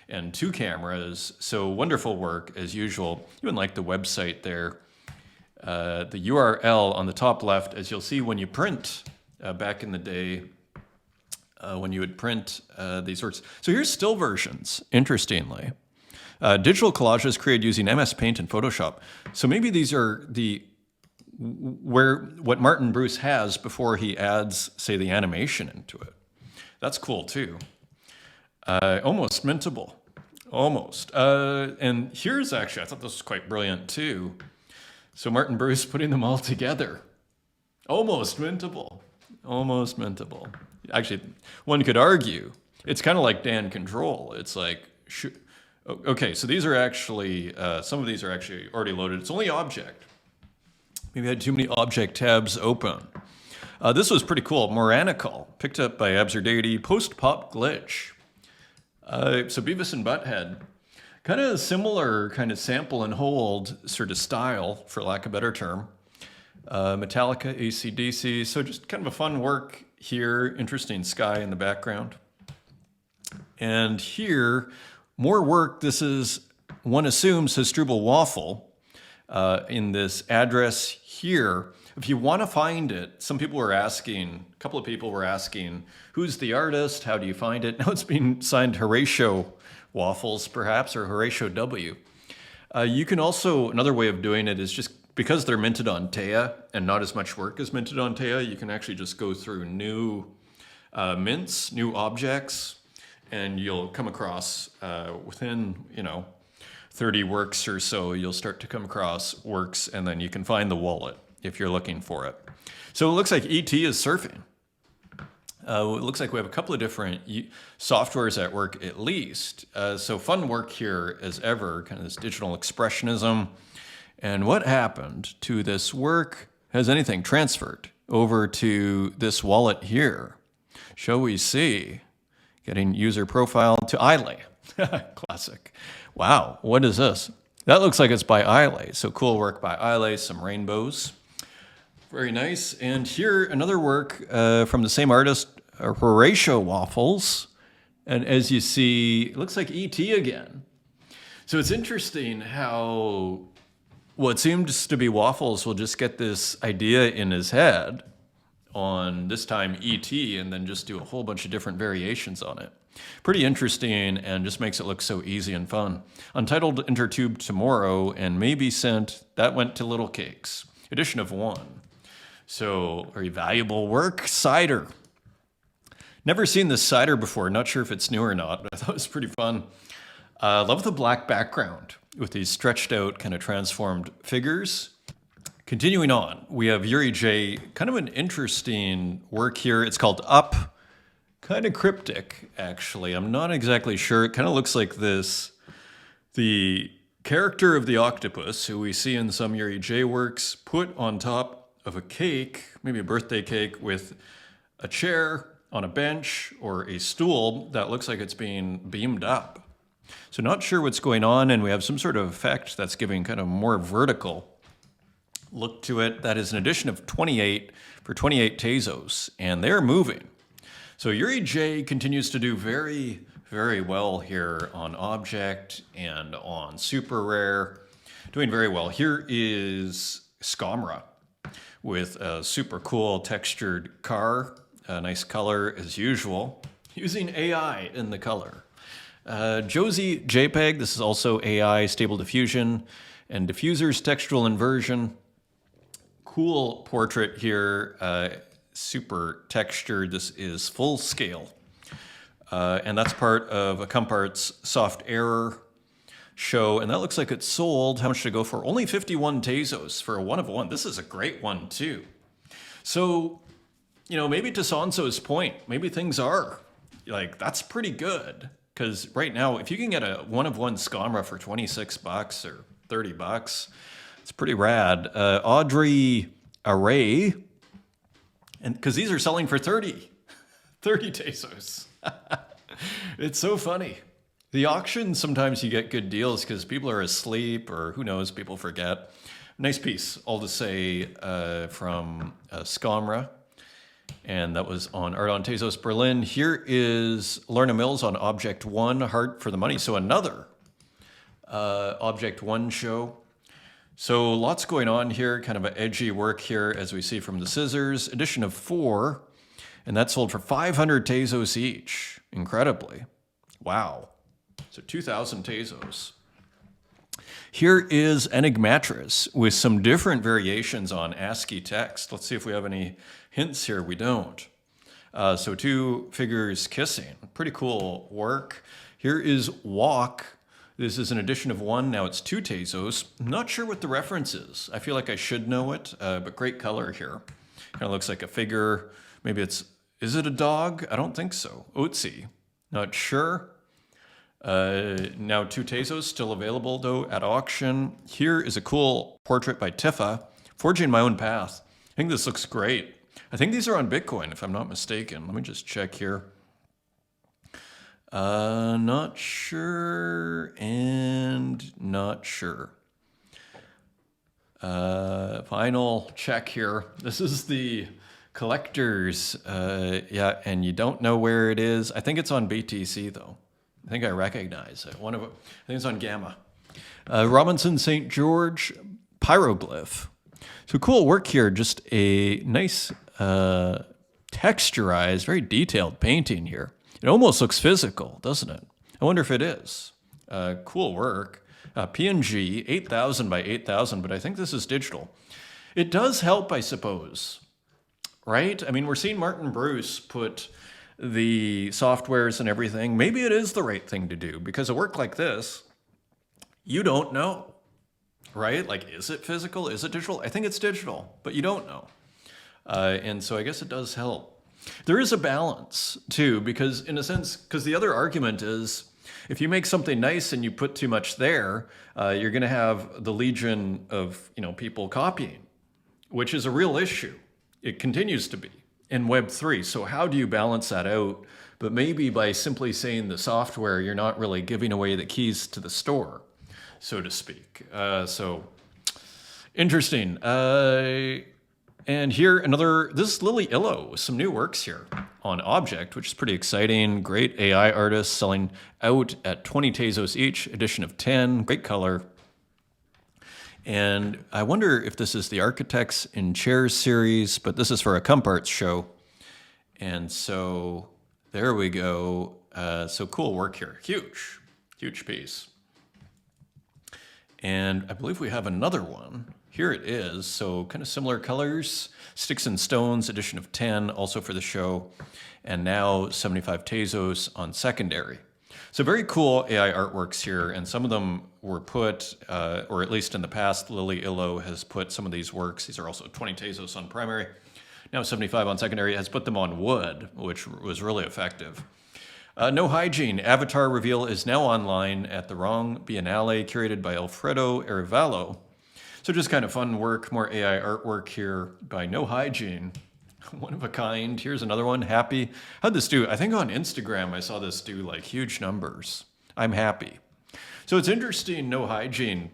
And 2 cameras, so wonderful work as usual. Even like the website there. The URL on the top left, as you'll see when you print back in the day, when you would print these works. So here's still versions, interestingly. Digital collages created using MS Paint and Photoshop. So maybe these are what Martin Bruce has before he adds, say, the animation into it. That's cool too. Almost mintable, almost. And here's actually, I thought this was quite brilliant too. So Martin Bruce putting them all together. Almost mintable, almost mintable. Actually, one could argue, it's kind of like Dan Control. It's like, okay, so these are actually, some of these are actually already loaded. It's only object. Maybe I had too many object tabs open. This was pretty cool. Moranical, picked up by Absurdity, post-pop glitch. So Beavis and Butthead, kind of similar kind of sample and hold sort of style, for lack of a better term. Metallica, AC/DC, so just kind of a fun work here. Interesting sky in the background. And here, more work. This is, one assumes, Struble Waffle in this address here. If you want to find it, some people were asking, a couple of people were asking, who's the artist? How do you find it? Now it's being signed Horatio Waffles, perhaps, or Horatio W. You can also, another way of doing it is just because they're minted on Taya and not as much work is minted on Taya, you can actually just go through new mints, new objects, and you'll come across within, 30 works or so, you'll start to come across works, and then you can find the wallet if you're looking for it. So it looks like ET is surfing. It looks like we have a couple of different softwares at work at least. So fun work here as ever, kind of this digital expressionism. And what happened to this work? Has anything transferred over to this wallet here? Shall we see? Getting user profile to Iley. Classic. Wow, what is this? That looks like it's by Islay. So cool work by Islay, some rainbows. Very nice. And here, another work from the same artist, Horatio Waffles. And as you see, it looks like E.T. again. So it's interesting how what seems to be Waffles will just get this idea in his head on this time E.T. and then just do a whole bunch of different variations on it. Pretty interesting and just makes it look so easy and fun. Untitled Intertube Tomorrow and Maybe Sent, that went to Little Cakes. Edition of 1. So very valuable work. Cider. Never seen this cider before. Not sure if it's new or not, but I thought it was pretty fun. Love the black background with these stretched out kind of transformed figures. Continuing on, we have Yuri J. Kind of an interesting work here. It's called Up. Kind of cryptic, actually. I'm not exactly sure. It kind of looks like this. The character of the octopus, who we see in some Yuri J works, put on top of a cake, maybe a birthday cake, with a chair on a bench or a stool that looks like it's being beamed up. So not sure what's going on, and we have some sort of effect that's giving kind of more vertical look to it. That is an edition of 28 for 28 Tezos, and they're moving. So Yuri J continues to do very, very well here on Object and on Super Rare. Doing very well. Here is Skomra with a super cool textured car. A nice color as usual. Using AI in the color. Josie JPEG, this is also AI, Stable Diffusion, and Diffuser's Textural Inversion. Cool portrait here. Super textured. This is full scale. And that's part of a Compart's Soft Error show. And that looks like it's sold. How much to go for? Only 51 Tezos for a 1 of 1. This is a great one, too. So, you know, maybe to Sanso's point, maybe things are like, that's pretty good. Because right now, if you can get a 1 of 1 Skomra for $26 or $30, it's pretty rad. Audrey Array. And because these are selling for 30 Tezos. It's so funny. The auction, sometimes you get good deals because people are asleep or who knows, people forget. Nice piece, all to say, from Skomra. And that was on Art on Tezos Berlin. Here is Lorna Mills on Object 1, Heart for the Money. So another Object 1 show. So lots going on here, kind of an edgy work here, as we see from the scissors. Edition of 4, and that sold for 500 Tezos each, incredibly. Wow. So 2,000 Tezos. Here is Enigmatris with some different variations on ASCII text. Let's see if we have any hints here. We don't. So 2 figures kissing. Pretty cool work. Here is Walk. This is an edition of 1. Now it's 2 Tezos. I'm not sure what the reference is. I feel like I should know it, but great color here. Kind of looks like a figure. Maybe it's, is it a dog? I don't think so. Otzi. Not sure. Now 2 Tezos still available though at auction. Here is a cool portrait by Tifa, Forging My Own Path. I think this looks great. I think these are on Bitcoin if I'm not mistaken. Let me just check here. Not sure and not sure. Final check here. This is the collector's, yeah, and you don't know where it is. I think it's on BTC though. I think I recognize it. I think it's on Gamma. Robinson St. George Pyroglyph. So cool work here. Just a nice texturized, very detailed painting here. It almost looks physical, doesn't it? I wonder if it is. Cool work. PNG, 8,000 by 8,000, but I think this is digital. It does help, I suppose, right? I mean, we're seeing Martin Bruce put the softwares and everything. Maybe it is the right thing to do because a work like this, you don't know, right? Like, is it physical? Is it digital? I think it's digital, but you don't know. And so I guess it does help. There is a balance too, because in a sense, because the other argument is if you make something nice and you put too much there, you're going to have the legion of, you know, people copying, which is a real issue. It continues to be in Web3. So how do you balance that out but maybe by simply saying the software, you're not really giving away the keys to the store, so to speak. So interesting. And here this is Lily Illo with some new works here on Object, which is pretty exciting. Great AI artists selling out at 20 Tezos each, edition of 10, great color. And I wonder if this is the Architects in Chairs series, but this is for a Comparts show. And so there we go. So cool work here. Huge, huge piece. And I believe we have another one. Here it is. So kind of similar colors. Sticks and Stones, edition of 10, also for the show. And now 75 Tezos on secondary. So very cool AI artworks here, and some of them were put, or at least in the past, Lily Illo has put some of these works. These are also 20 Tezos on primary. Now 75 on secondary, has put them on wood, which was really effective. No Hygiene, Avatar reveal is now online at the Wrong Biennale, curated by Alfredo Arevalo. So just kind of fun work, more AI artwork here by No Hygiene. One of a kind. Here's another one, Happy. How'd this do? I think on Instagram I saw this do like huge numbers. I'm happy. So it's interesting, No Hygiene,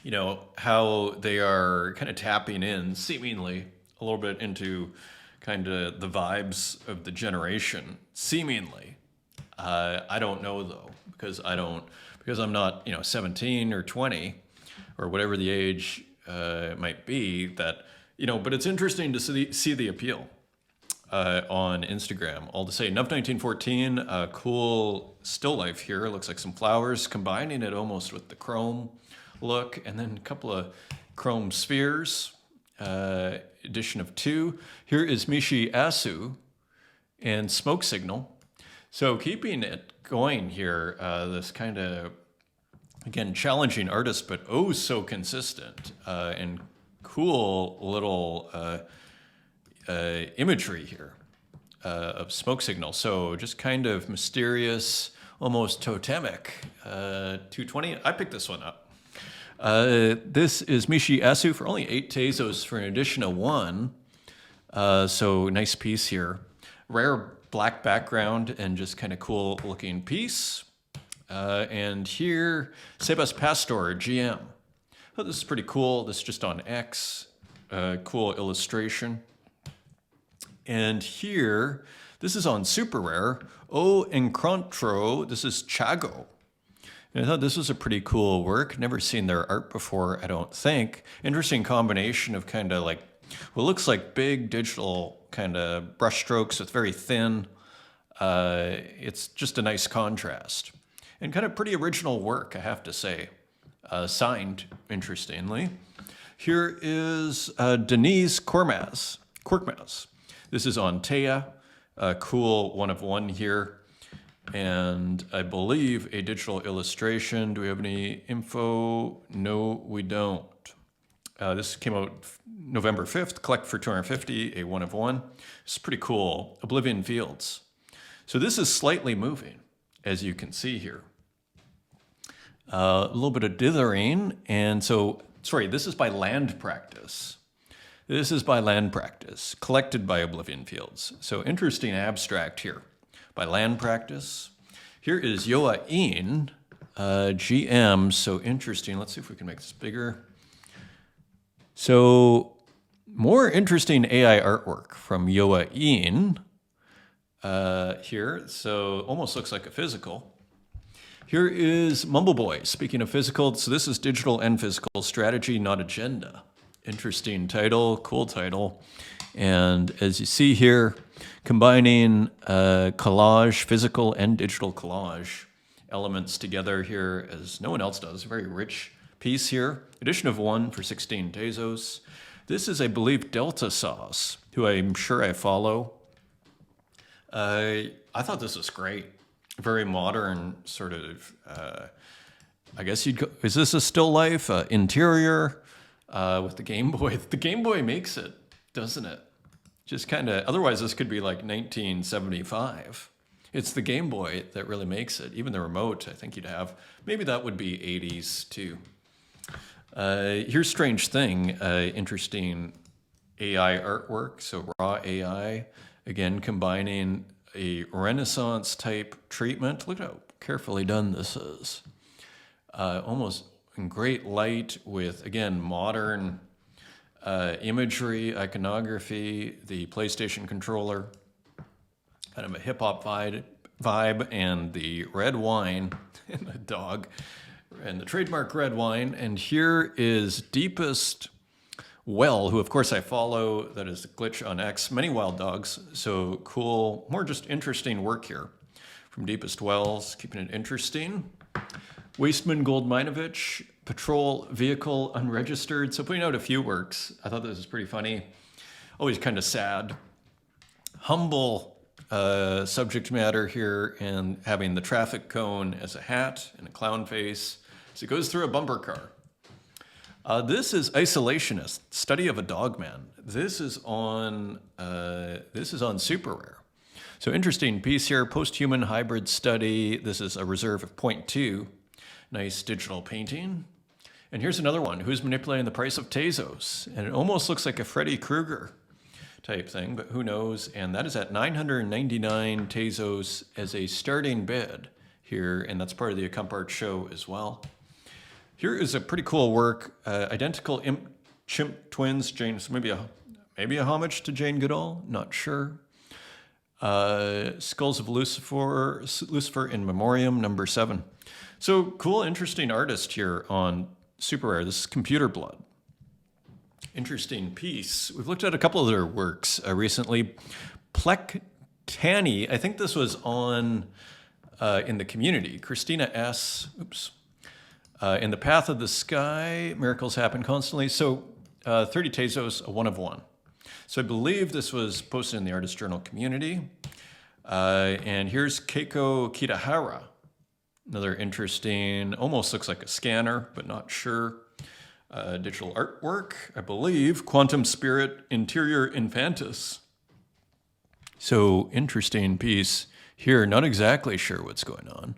you know, how they are kind of tapping in, seemingly, a little bit into kind of the vibes of the generation, seemingly. I don't know though, because I'm not, 17 or 20 or whatever the age might be, that, but it's interesting to see the appeal on Instagram. All to say, Nuv 1914, cool still life here. It looks like some flowers, combining it almost with the chrome look, and then a couple of chrome spheres. Edition of 2. Here is Mishi Asu and Smoke Signal. So keeping it going here, this kind of, again, challenging artist, but oh so consistent, and cool little imagery here of Smoke Signal. So just kind of mysterious, almost totemic. 220, I picked this one up. This is Mishi Asu for only 8 Tezos for an edition of 1. So nice piece here. Rare black background and just kind of cool looking piece. And here, Sebas Pastor, GM. Oh, this is pretty cool. This is just on X. Cool illustration. And here, this is on Super Rare. O Encontro, this is Chago. And I thought this was a pretty cool work. Never seen their art before, I don't think. Interesting combination of kind of like, what looks like big digital kind of brush strokes with very thin. It's just a nice contrast. And kind of pretty original work, I have to say. Signed, interestingly. Here is Denise Korkmaz. This is on Taya. Cool one of one here. And I believe a digital illustration. Do we have any info? No, we don't. This came out November 5th. Collect for 250, a one of one. It's pretty cool. Oblivion Fields. So this is slightly moving, as you can see here. A little bit of dithering. And so, sorry, this is by Land Practice. This is by Land Practice, collected by Oblivion Fields. So interesting abstract here. By Land Practice. Here is Yoa In, GM, so interesting. Let's see if we can make this bigger. So more interesting AI artwork from Yoa In here. So almost looks like a physical. Here is Mumbleboy, speaking of physical. So this is digital and physical strategy, not agenda. Interesting title, cool title. And as you see here, combining collage, physical and digital collage elements together here as no one else does. Very rich piece here. Edition of 1 for 16 Tezos. This is, I believe, Delta Sauce, who I'm sure I follow. I thought this was great. Very modern sort of, I guess you'd go, is this a still life? Interior with the Game Boy. The Game Boy makes it, doesn't it? Just kind of, otherwise this could be like 1975. It's the Game Boy that really makes it. Even the remote, I think you'd have. Maybe that would be 80s too. Here's Strange Thing, interesting AI artwork. So raw AI, again, combining a Renaissance type treatment. Look how carefully done this is. Almost in great light with, again, modern imagery, iconography, the PlayStation controller, kind of a hip-hop vibe, and the red wine and the dog, and the trademark red wine. And here is Deepest Well, who of course I follow, that is a glitch on X, many wild dogs. So cool, more just interesting work here from Deepest Wells, keeping it interesting. Wasteman Goldminovich, Patrol Vehicle Unregistered. So putting out a few works. I thought this was pretty funny. Always kind of sad. Humble subject matter here, and having the traffic cone as a hat and a clown face. So it goes through a bumper car. This is Isolationist, Study of a Dogman. This is on Super Rare. So interesting piece here, post-human hybrid study. This is a reserve of 0.2. Nice digital painting. And here's another one, Who's Manipulating the Price of Tezos? And it almost looks like a Freddy Krueger type thing, but who knows? And that is at 999 Tezos as a starting bid here, and that's part of the Accomp Art show as well. Here is a pretty cool work, identical chimp twins, James, maybe a homage to Jane Goodall, not sure. Skulls of Lucifer in Memoriam, number 7. So cool, interesting artist here on Super Rare. This is Computer Blood. Interesting piece. We've looked at a couple of their works recently. Plektani, I think this was on in the community. Christina S. In the Path of the Sky, Miracles Happen Constantly. So 30 Tezos, a 1 of 1. So I believe this was posted in the Artist Journal community. And here's Keiko Kitahara. Another interesting, almost looks like a scanner, but not sure. Digital artwork, I believe. Quantum Spirit, Interior Infantis. So interesting piece here. Not exactly sure what's going on.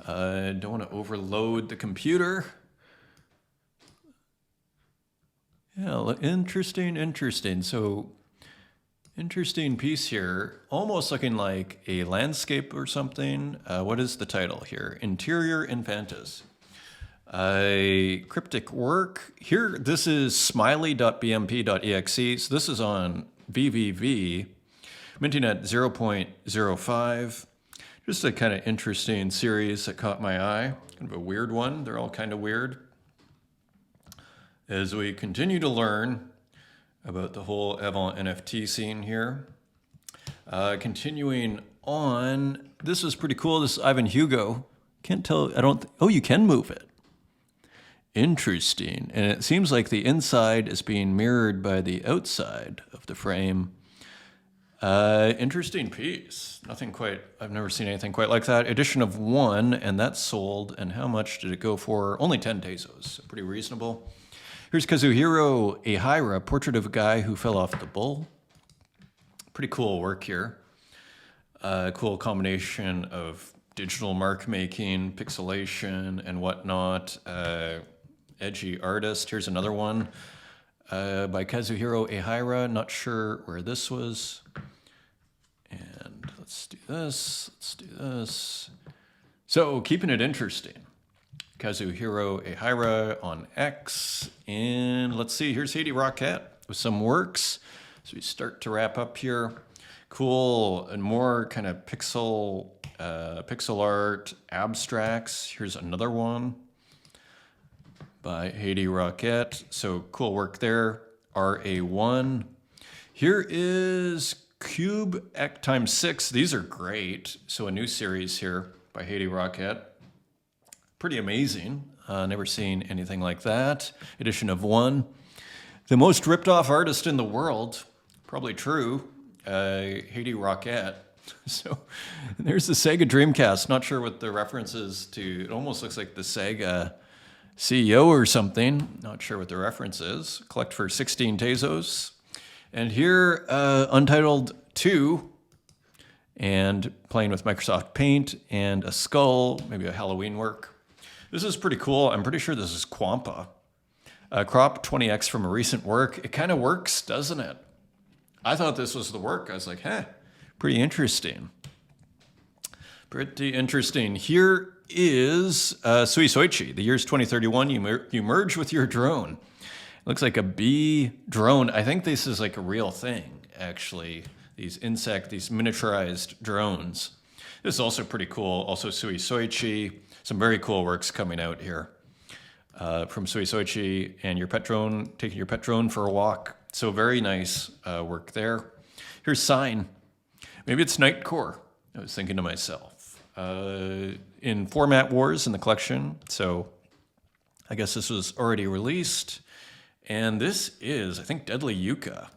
Don't want to overload the computer. Yeah, interesting. So interesting piece here. Almost looking like a landscape or something. What is the title here? Interior Infantis. A cryptic work. Here, this is smiley.bmp.exe. So this is on VVV, minting at 0.05. Just a kind of interesting series that caught my eye. Kind of a weird one. They're all kind of weird. As we continue to learn about the whole Avant NFT scene here. Continuing on, this is pretty cool. This is Ivan Hugo. Can't tell, oh, you can move it. Interesting. And it seems like the inside is being mirrored by the outside of the frame. Interesting piece. I've never seen anything quite like that. Edition of 1, and that's sold. And how much did it go for? Only 10 Tezos. So pretty reasonable. Here's Kazuhiro Ehira, Portrait of a Guy Who Fell Off the Bull. Pretty cool work here. Cool combination of digital mark making, pixelation, and whatnot. Edgy artist. Here's another one by Kazuhiro Ehira. Not sure where this was. And let's do this. So keeping it interesting. Kazuhiro Ehira on X. And let's see, here's Haiti Rockette with some works. So we start to wrap up here. Cool and more kind of pixel art abstracts. Here's another one by Haiti Rockette. So cool work there. RA1. Here is Cube X times 6. These are great. So a new series here by Haiti Rockette. Pretty amazing. Never seen anything like that. Edition of 1. The most ripped off artist in the world. Probably true. Haiti Rockette. So there's the Sega Dreamcast. Not sure what the reference is to. It almost looks like the Sega CEO or something. Not sure what the reference is. Collect for 16 Tezos. And here, Untitled 2. And playing with Microsoft Paint and a skull. Maybe a Halloween work. This is pretty cool. I'm pretty sure this is Quampa. Crop 20x from a recent work. It kind of works, doesn't it? I thought this was the work. I was like, Pretty interesting. Pretty interesting. Here is Sui Soichi. The year's 2031. You merge with your drone. It looks like a bee drone. I think this is like a real thing, actually. These miniaturized drones. This is also pretty cool. Also Sui Soichi. Some very cool works coming out here from Sui Soichi and your pet drone, taking your pet drone for a walk. So very nice work there. Here's Sign. Maybe it's Nightcore. I was thinking to myself. In Format Wars in the collection. So I guess this was already released. And this is, I think, Deadly Yucca.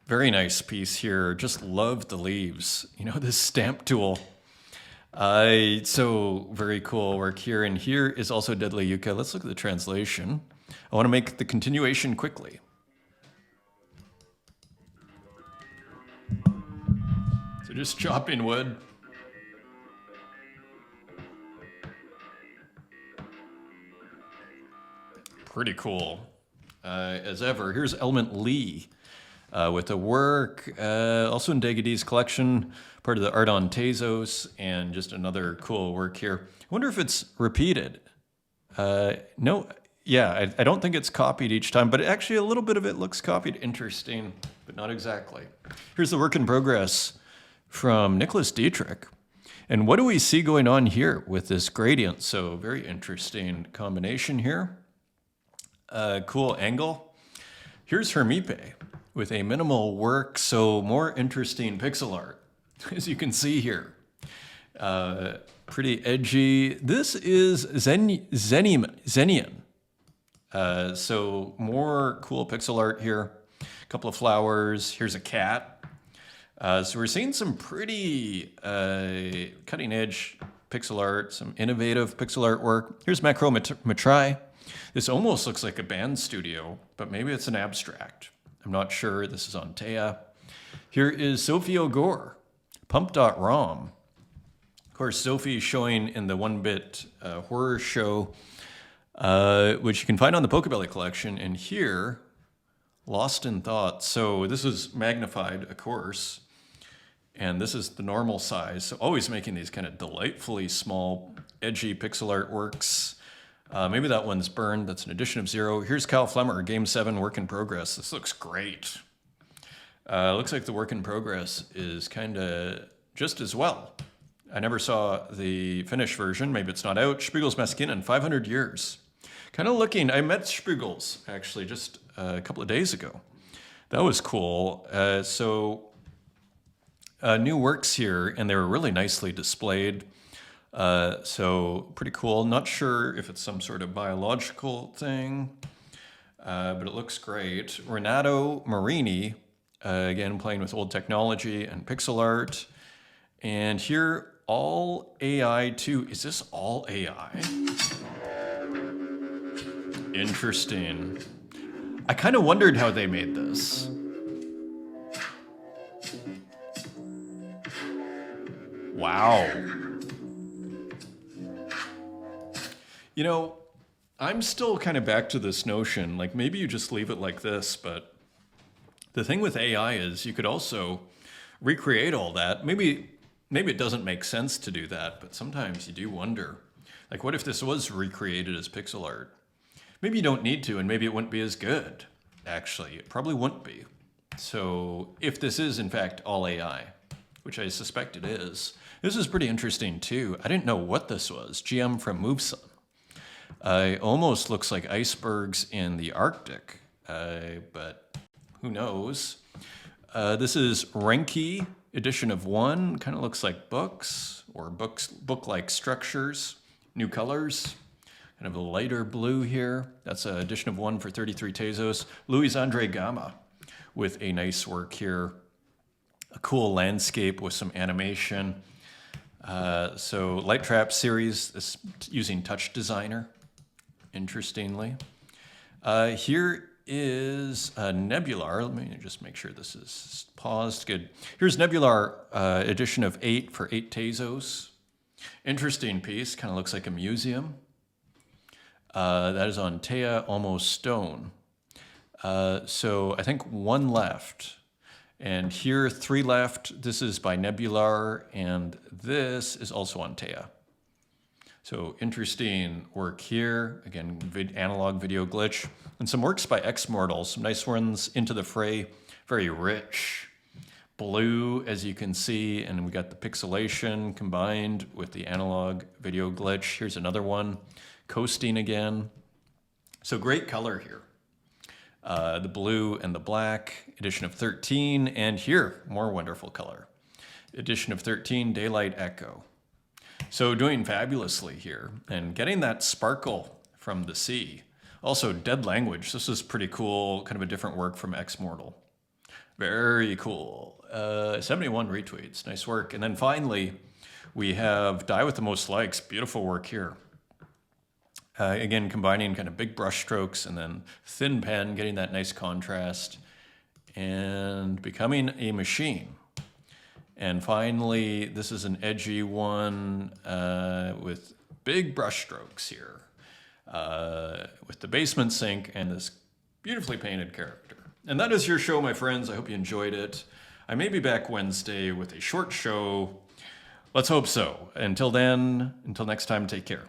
Very nice piece here. Just love the leaves. You know, this stamp tool. So very cool work here. And here is also Deadly Yucca. Let's look at the translation. I want to make the continuation quickly. So just chopping wood. Pretty cool. As ever, here's Element Lee with the work, also in Degadi's collection, part of the art on Tezos, and just another cool work here. I wonder if it's repeated. No, yeah, I don't think it's copied each time, but actually a little bit of it looks copied. Interesting, but not exactly. Here's the work in progress from Nicholas Dietrich. And what do we see going on here with this gradient? So very interesting combination here. Cool angle. Here's Hermipe with a minimal work, so more interesting pixel art, as you can see here. Pretty edgy. This is Zenian. So more cool pixel art here. A couple of flowers. Here's a cat. So we're seeing some pretty cutting edge pixel art, some innovative pixel art work. Here's Macro Matrai. This almost looks like a band studio, but maybe it's an abstract. I'm not sure. This is on Taya. Here is Sophie O'Gore, Pump.rom. Of course, Sophie showing in the 1-bit horror show, which you can find on the Pocobelli collection. And here, Lost in Thought. So this is magnified, of course. And this is the normal size. So always making these kind of delightfully small, edgy pixel art works. Maybe that one's burned. That's an edition of 0. Here's Cal Flemmer, Game 7, work in progress. This looks great. Looks like the work in progress is kind of just as well. I never saw the finished version. Maybe it's not out. Spiegel's Maskinen, 500 years. Kind of looking, I met Spiegel's actually just a couple of days ago. That was cool. New works here, and they were really nicely displayed. So pretty cool. Not sure if it's some sort of biological thing, but it looks great. Renato Marini, again, playing with old technology and pixel art. And here, all AI 2. Is this all AI? Interesting. I kind of wondered how they made this. Wow. You know, I'm still kind of back to this notion, like maybe you just leave it like this, but the thing with AI is you could also recreate all that. Maybe it doesn't make sense to do that, but sometimes you do wonder, like what if this was recreated as pixel art? Maybe you don't need to, and maybe it wouldn't be as good, actually. It probably wouldn't be. So if this is, in fact, all AI, which I suspect it is, this is pretty interesting, too. I didn't know what this was. GM from MoveSun. It almost looks like icebergs in the Arctic, but who knows? This is Renki, edition of 1. Kind of looks like books, or book-like structures. New colors. Kind of a lighter blue here. That's an edition of 1 for 33 Tezos. Luis Andre Gama with a nice work here. A cool landscape with some animation. So Light Trap series, this using Touch Designer, interestingly. Here is Nebular. Let me just make sure this is paused. Good. Here's Nebular edition of 8 for 8 Tezos. Interesting piece, kind of looks like a museum. That is on Taya, Almost Stone. So I think one left. And here, 3 left, this is by Nebular, and this is also on Tea. So interesting work here. Again, analog video glitch. And some works by Xmortal, some nice ones into the fray. Very rich. Blue, as you can see, and we got the pixelation combined with the analog video glitch. Here's another one, coasting again. So great color here. The blue and the black, edition of 13, and here, more wonderful color. Edition of 13, Daylight Echo. So doing fabulously here, and getting that sparkle from the sea. Also, Dead Language, this is pretty cool, kind of a different work from Xmortal. Very cool. 71 retweets, nice work. And then finally, we have Die with the Most Likes, beautiful work here. Again, combining kind of big brush strokes and then thin pen, getting that nice contrast, and becoming a machine. And finally, this is an edgy one with big brush strokes here, with the basement sink and this beautifully painted character. And that is your show, my friends. I hope you enjoyed it. I may be back Wednesday with a short show. Let's hope so. Until then, until next time, take care.